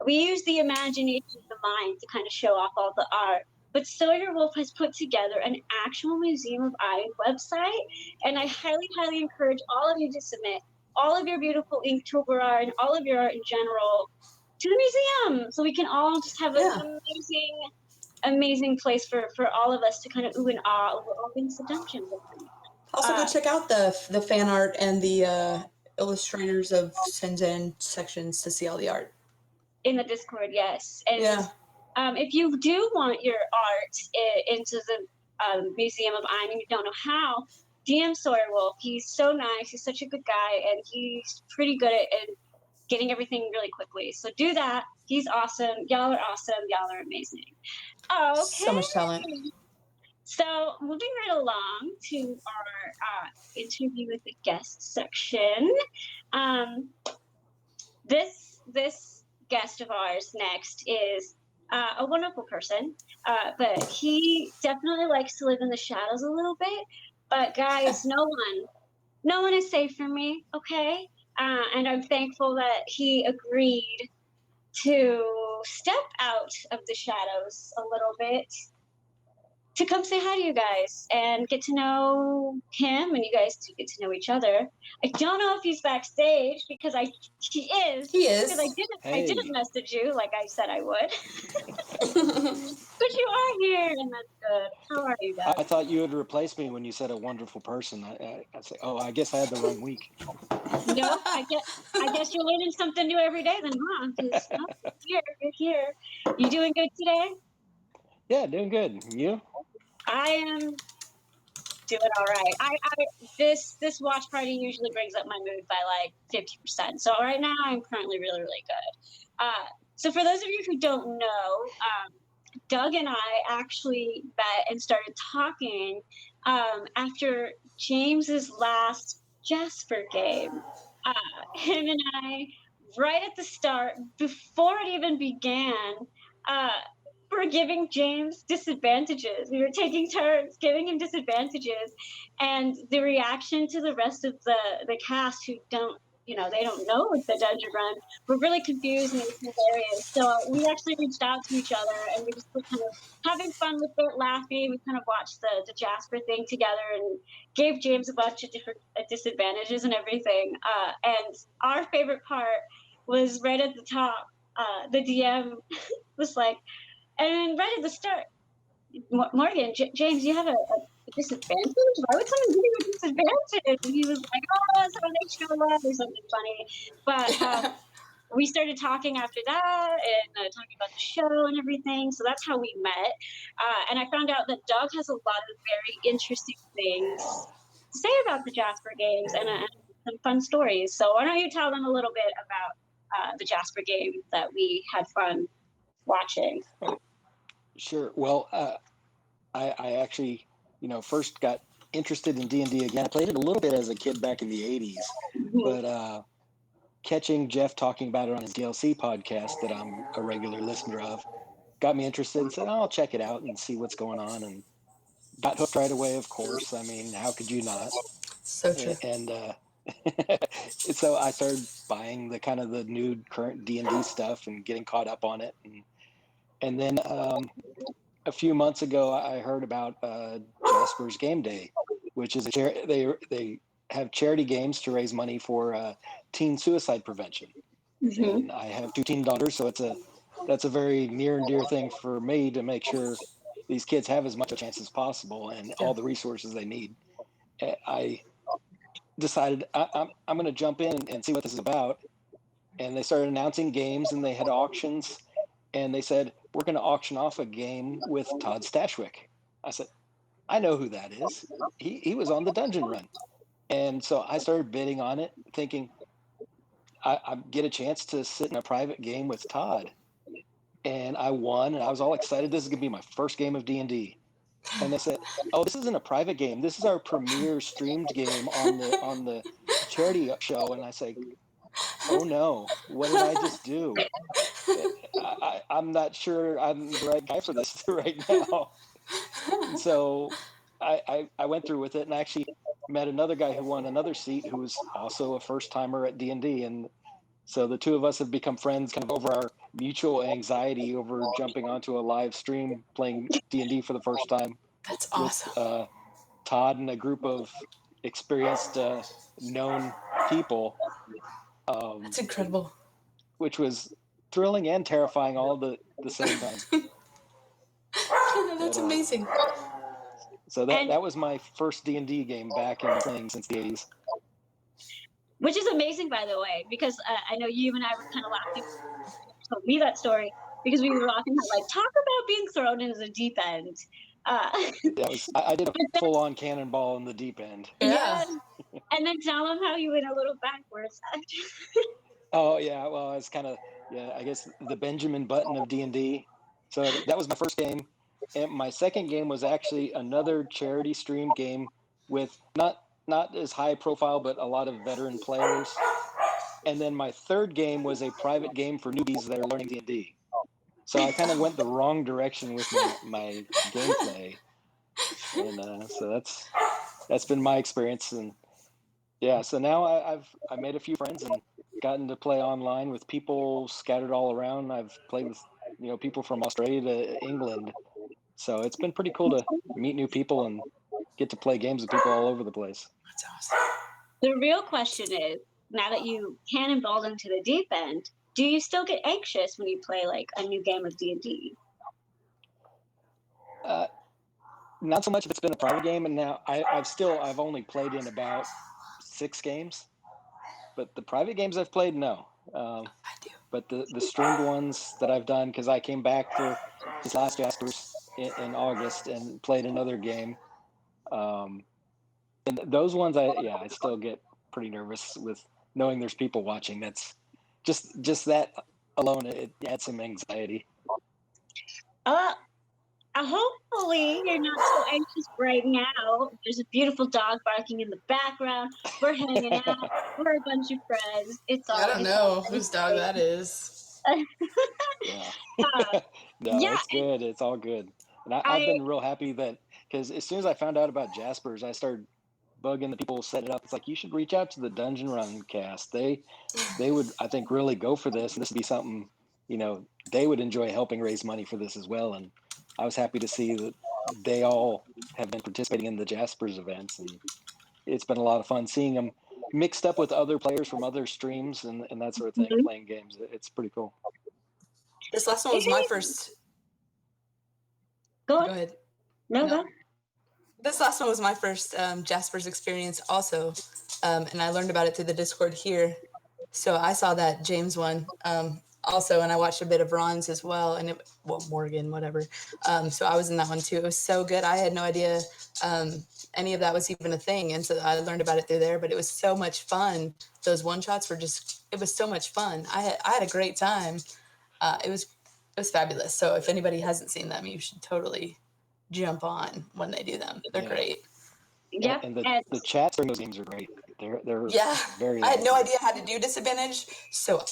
[SPEAKER 1] we use the imagination of the mind to kind of show off all the art. But Sawyer Wolf has put together an actual Museum of Ein website, and I highly, highly encourage all of you to submit all of your beautiful Inktober art and all of your art in general to the museum, so we can all just have an amazing place for all of us to kind of ooh and ah over all things the dungeon.
[SPEAKER 4] Also, go check out the fan art and the illustrators of Shenzhen sections to see all the art.
[SPEAKER 1] In the Discord, yes. And
[SPEAKER 4] Yeah.
[SPEAKER 1] if you do want your art into the Museum of Ein and you don't know how, DM Sawyer Wolf. He's so nice. He's such a good guy, and he's pretty good at getting everything really quickly. So do that. He's awesome. Y'all are awesome. Y'all are amazing. Okay.
[SPEAKER 4] So much talent.
[SPEAKER 1] So moving right along to our interview with the guest section. This guest of ours next is a wonderful person, but he definitely likes to live in the shadows a little bit. But guys, no one is safe from me, okay? And I'm thankful that he agreed to step out of the shadows a little bit to come say hi to you guys and get to know him, and you guys to get to know each other. I don't know if he's backstage because he is.
[SPEAKER 4] He is.
[SPEAKER 1] Because I didn't message you like I said I would. But you are here, and that's good. How are you guys?
[SPEAKER 5] I thought you would replace me when you said a wonderful person. I say, oh, I guess I had the wrong week.
[SPEAKER 1] No, I guess you're learning something new every day then, huh? 'Cause, you're here. You doing good today?
[SPEAKER 5] Yeah, doing good. You?
[SPEAKER 1] I am doing all right. This watch party usually brings up my mood by like 50%. So right now I'm currently really, really good. So for those of you who don't know, Doug and I actually met and started talking after James's last Jasper game. Him and I, right at the start, before it even began, were giving James disadvantages. We were taking turns giving him disadvantages, and the reaction to the rest of the cast who don't, they don't know the dungeon run, were really confused, and it was hilarious. So we actually reached out to each other, and we just were kind of having fun with it, laughing. We kind of watched the Jasper thing together and gave James a bunch of different disadvantages and everything. And our favorite part was right at the top. The DM was like, and right at the start, Morgan, James, you have a disadvantage? Why would someone give you a disadvantage? And he was like, oh, that's how they show up or something funny. But we started talking after that and talking about the show and everything. So that's how we met. And I found out that Doug has a lot of very interesting things to say about the Jasper games and some fun stories. So why don't you tell them a little bit about the Jasper game that we had fun watching?
[SPEAKER 5] Sure. Well, I actually, first got interested in D&D again. I played it a little bit as a kid back in the 80s, but catching Jeff talking about it on his DLC podcast that I'm a regular listener of got me interested and said, oh, I'll check it out and see what's going on, and got hooked right away, of course. I mean, how could you not?
[SPEAKER 4] So true.
[SPEAKER 5] And so I started buying the new current D&D stuff and getting caught up on it. And then a few months ago, I heard about Jaspers Game Day, which is they have charity games to raise money for teen suicide prevention. Mm-hmm. And I have 2 teen daughters, so that's a very near and dear thing for me to make sure these kids have as much a chance as possible and all the resources they need. I decided I'm going to jump in and see what this is about. And they started announcing games, and they had auctions, and they said, we're going to auction off a game with Todd Stashwick. I said, I know who that is. He was on the dungeon run. And so I started bidding on it, thinking I get a chance to sit in a private game with Todd. And I won, and I was all excited. This is gonna be my first game of D&D. And they said, "Oh, this isn't a private game. This is our premier streamed game on the charity show." And I say, "Oh no, what did I just do? I'm not sure I'm the right guy for this right now." And so I went through with it, and I actually met another guy who won another seat who was also a first timer at D&D. And so the two of us have become friends kind of over our mutual anxiety over jumping onto a live stream playing D&D for the first time.
[SPEAKER 4] That's awesome.
[SPEAKER 5] With Todd and a group of experienced, known people.
[SPEAKER 4] That's incredible.
[SPEAKER 5] Which was thrilling and terrifying all the same time.
[SPEAKER 4] That's amazing.
[SPEAKER 5] So that was my first D&D game back in playing since the 80s.
[SPEAKER 1] Which is amazing, by the way, because I know you and I were kind of laughing. Told me that story because we were laughing like, talk about being thrown into the deep end.
[SPEAKER 5] I did a full-on cannonball in the deep end.
[SPEAKER 4] Yeah.
[SPEAKER 1] And then tell them how you went a little backwards.
[SPEAKER 5] Oh yeah, well it's kind of I guess the Benjamin Button of D&D. So that was my first game, and my second game was actually another charity stream game with not as high profile, but a lot of veteran players. And then my third game was a private game for newbies that are learning D&D. So I kind of went the wrong direction with my gameplay. And so that's been my experience. And yeah, so now I made a few friends and gotten to play online with people scattered all around. I've played with people from Australia to England. So it's been pretty cool to meet new people and get to play games with people all over the place.
[SPEAKER 4] That's awesome.
[SPEAKER 1] The real question is, now that you cannonballed into the deep end, do you still get anxious when you play like a new game of D&D?
[SPEAKER 5] Not so much if it's been a private game, and now I've only played in about 6 games, but the private games I've played, no.
[SPEAKER 4] I do.
[SPEAKER 5] But the streamed ones that I've done, because I came back for this last Jaspers in August and played another game. And those ones, I still get pretty nervous with knowing there's people watching. That's just that alone, it adds some anxiety.
[SPEAKER 1] Hopefully you're not so anxious right now. There's a beautiful dog barking in the background. We're hanging out. We're a bunch of friends.
[SPEAKER 4] I don't know whose dog that is.
[SPEAKER 5] No, it's good. It's all good. And I've been real happy that, because as soon as I found out about Jaspers, I started bugging the people who set it up. It's like, you should reach out to the Dungeon Run cast. They would, I think, really go for this. And this would be something, they would enjoy helping raise money for this as well. And I was happy to see that they all have been participating in the Jaspers events. And it's been a lot of fun seeing them mixed up with other players from other streams and that sort of thing, playing games. It's pretty cool.
[SPEAKER 4] This last one was my first.
[SPEAKER 1] Go
[SPEAKER 4] ahead.
[SPEAKER 1] No.
[SPEAKER 4] This last one was my first Jaspers experience also, and I learned about it through the Discord here. So I saw that James one also, and I watched a bit of Ron's as well, and Morgan, whatever. So I was in that one too. It was so good. I had no idea any of that was even a thing, and so I learned about it through there. But it was so much fun. Those one shots were it was so much fun. I had a great time. It was fabulous. So if anybody hasn't seen them, you should totally jump on when they do them. They're great.
[SPEAKER 1] Yeah,
[SPEAKER 5] and the chats during those games are great. They're very.
[SPEAKER 4] I had no idea how to do disadvantage, so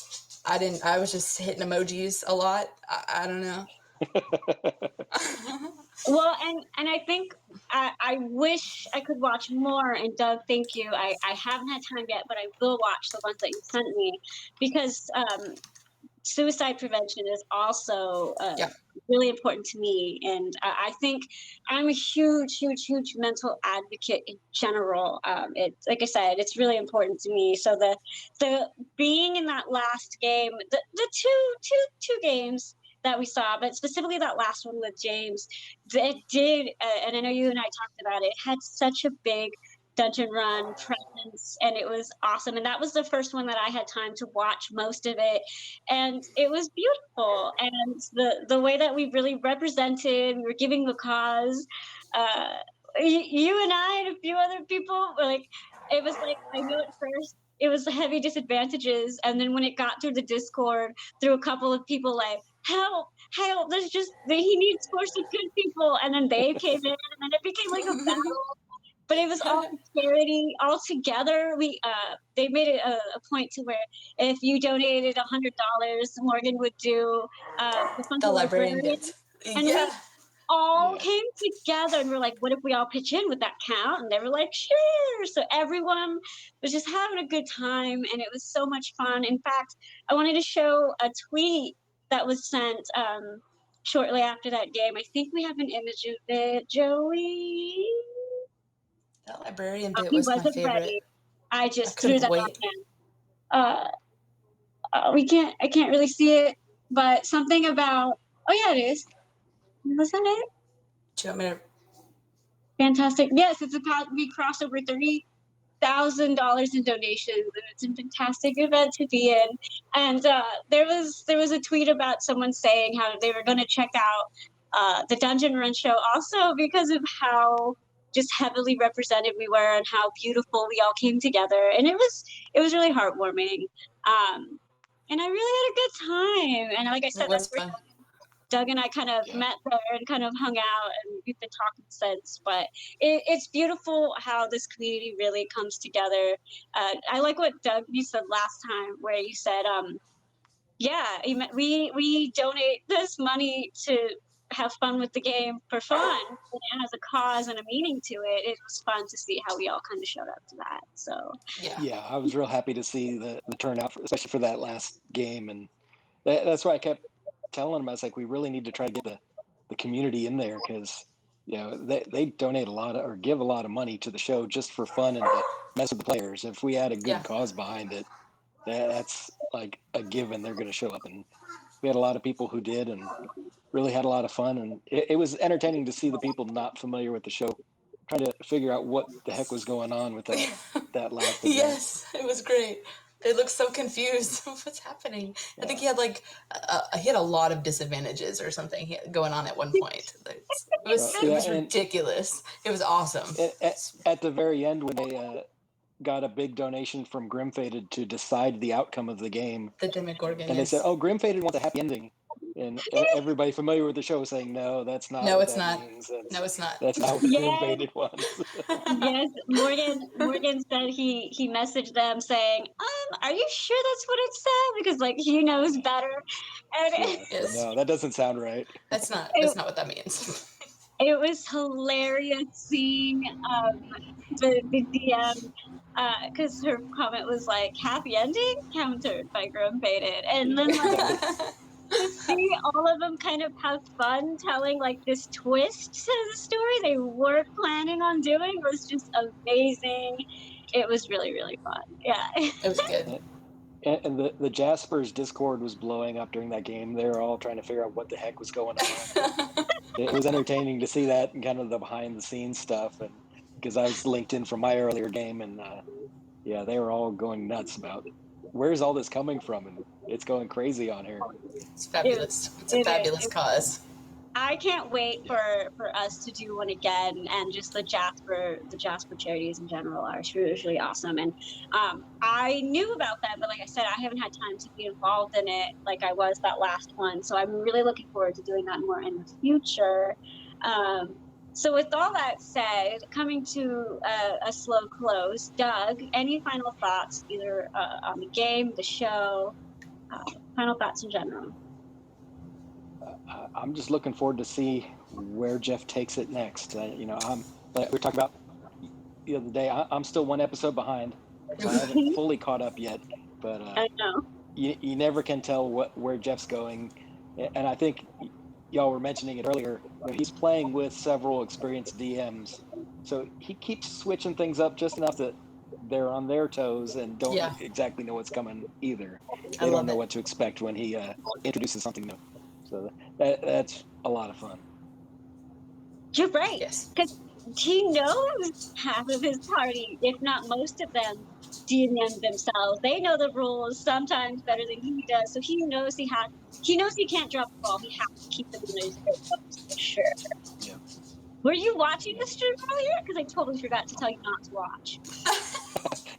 [SPEAKER 4] I didn't. I was just hitting emojis a lot. I don't know.
[SPEAKER 1] Well, and I think I wish I could watch more. And Doug, thank you. I haven't had time yet, but I will watch the ones that you sent me, because suicide prevention is also really important to me. And I think I'm a huge mental advocate in general. It's like I said, it's really important to me. So the being in that last game, the two games that we saw, but specifically that last one with James, it did, and I know you and I talked about it, had such a big Dungeon Run presence, and it was awesome. And that was the first one that I had time to watch most of it, and it was beautiful. And the way that we really represented, we were giving the cause. You and I and a few other people were like, it was like, I knew at first it was heavy disadvantages, and then when it got through the Discord, through a couple of people like, help, help, he needs scores of good people, and then they came in, and then it became like a battle. But it was all charity, all together. They made it a point to where if you donated $100, Morgan would do
[SPEAKER 4] the librarian bits.
[SPEAKER 1] And we all came together and we're like, what if we all pitch in? Would that count? And they were like, sure. So everyone was just having a good time, and it was so much fun. In fact, I wanted to show a tweet that was sent shortly after that game. I think we have an image of it, Joey.
[SPEAKER 4] That librarian bit was my favorite. Ready.
[SPEAKER 1] I just threw that on him. I can't really see it, but something about, oh yeah, it is. Was that it?
[SPEAKER 4] Do you want me to?
[SPEAKER 1] Fantastic. Yes, we crossed over $30,000 in donations, and it's a fantastic event to be in. And there was a tweet about someone saying how they were going to check out the Dungeon Run show also because of how just heavily represented we were and how beautiful we all came together, and it was really heartwarming. And I really had a good time. And like I said, that's where Doug and I kind of met there and kind of hung out, and we've been talking since. But it's beautiful how this community really comes together. I like what Doug, you said last time, where you said, we donate this money to have fun with the game for fun, and it has a cause and a meaning to it. It was fun to see how we all kind of showed up to that. So
[SPEAKER 5] yeah, I was real happy to see the turnout, especially for that last game, and that's why I kept telling them, I was like, we really need to try to get the community in there, because they donate a lot or give a lot of money to the show just for fun and to mess with the players. If we had a good cause behind it, that's like a given. They're going to show up, and we had a lot of people who did and really had a lot of fun, and it was entertaining to see the people not familiar with the show trying to figure out what the heck was going on with that last event.
[SPEAKER 4] Yes, it was great. They looked so confused. What's happening? I think he had a lot of disadvantages or something going on at one point. It was ridiculous. It was awesome.
[SPEAKER 5] At the very end, when they got a big donation from Grimfaded to decide the outcome of the game,
[SPEAKER 4] the Demogorgon,
[SPEAKER 5] and they said, "Oh, Grimfaded wants a happy ending," and everybody familiar with the show was saying, "No, that's not.
[SPEAKER 4] No, it's not.
[SPEAKER 5] No,
[SPEAKER 4] it's not.
[SPEAKER 5] That's not what Grimfaded wants."
[SPEAKER 1] Yes, Morgan said he messaged them saying, "Are you sure that's what it said?" Because he knows better. And
[SPEAKER 5] no, that doesn't sound right.
[SPEAKER 4] That's not what that means.
[SPEAKER 1] It was hilarious seeing the DM, because her comment was like, happy ending countered by Grimfaded, and then to see all of them kind of have fun telling this twist to the story they weren't planning on doing was just amazing. It was really, really fun. Yeah,
[SPEAKER 4] it was good.
[SPEAKER 5] And the Jaspers Discord was blowing up during that game. They were all trying to figure out what the heck was going on. It was entertaining to see that and kind of the behind-the-scenes stuff. And because I was linked in from my earlier game, and they were all going nuts about where's all this coming from, and it's going crazy on here.
[SPEAKER 4] It's fabulous. It's a fabulous cause.
[SPEAKER 1] I can't wait for us to do one again, and just the Jasper charities in general are truly awesome. And I knew about that, but like I said, I haven't had time to be involved in it like I was that last one. So I'm really looking forward to doing that more in the future. So with all that said, coming to a slow close, Doug, any final thoughts either on the game, the show, final thoughts in general?
[SPEAKER 5] I'm just looking forward to see where Jeff takes it next. Like we were talking about the other day, I'm still one episode behind, so I haven't fully caught up yet. But
[SPEAKER 1] I know
[SPEAKER 5] you never can tell where Jeff's going, and I think y'all were mentioning it earlier. He's playing with several experienced DMs, so he keeps switching things up just enough that they're on their toes and don't exactly know what's coming either. They don't know what to expect when he introduces something new. So that's a lot of fun.
[SPEAKER 1] You're right.
[SPEAKER 4] Yes.
[SPEAKER 1] Because he knows half of his party, if not most of them, DM themselves. They know the rules sometimes better than he does. So he knows he can't drop the ball. He has to keep them in his focus for sure.
[SPEAKER 5] Yeah.
[SPEAKER 1] Were you watching the stream earlier? Because I totally forgot to tell you not to watch.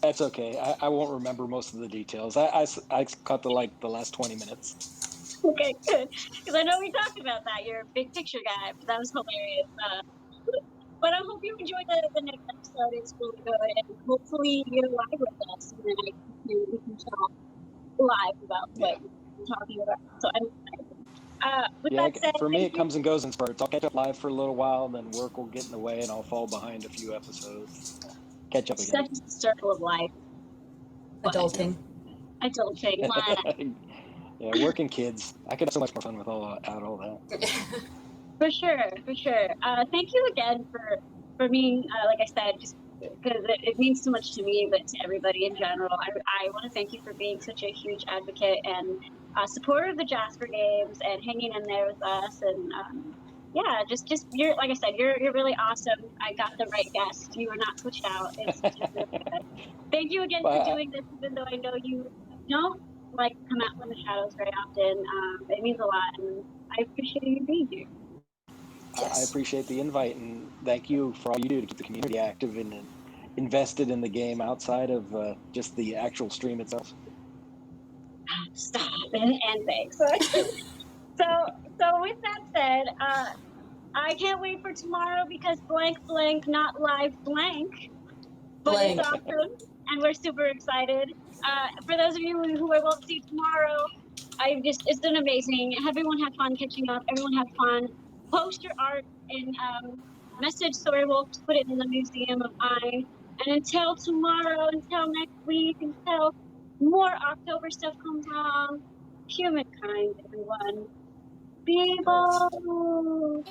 [SPEAKER 5] That's okay. I won't remember most of the details. I caught the last 20 minutes.
[SPEAKER 1] Okay, good. Because I know we talked about that. You're a big picture guy, but that was hilarious. But I hope you enjoyed the next episode. It's really good, and hopefully you're live with us, and then we can talk live about what you're talking about. So I'm excited. With that said,
[SPEAKER 5] for me, it comes and goes in spurts. I'll catch up live for a little while, and then work will get in the way, and I'll fall behind a few episodes. Catch up again.
[SPEAKER 1] Such a circle of life.
[SPEAKER 4] Adulting.
[SPEAKER 5] Yeah, working kids. I could have so much more fun with all that.
[SPEAKER 1] For sure. Thank you again for being, like I said, just because it means so much to me, but to everybody in general. I want to thank you for being such a huge advocate and supporter of the Jasper Games and hanging in there with us. And yeah, just you're, like I said, you're really awesome. I got the right guest. You were not switched out. It's just really good. Thank you again for doing this, even though I know you don't like come out from the shadows very often. It means a lot, and I appreciate you being here.
[SPEAKER 5] Yes. I appreciate the invite, and thank you for all you do to keep the community active and invested in the game outside of just the actual stream itself.
[SPEAKER 1] Stop and thanks. So with that said, I can't wait for tomorrow because blank, not live blank. But it's awesome, and we're super excited. For those of you who I won't see tomorrow, it's been amazing. Everyone had fun catching up. Everyone had fun. Post your art and message Storywolt to put it in the Museum of Eye. And until tomorrow, until next week, until more October stuff comes on, humankind, everyone. Be bold.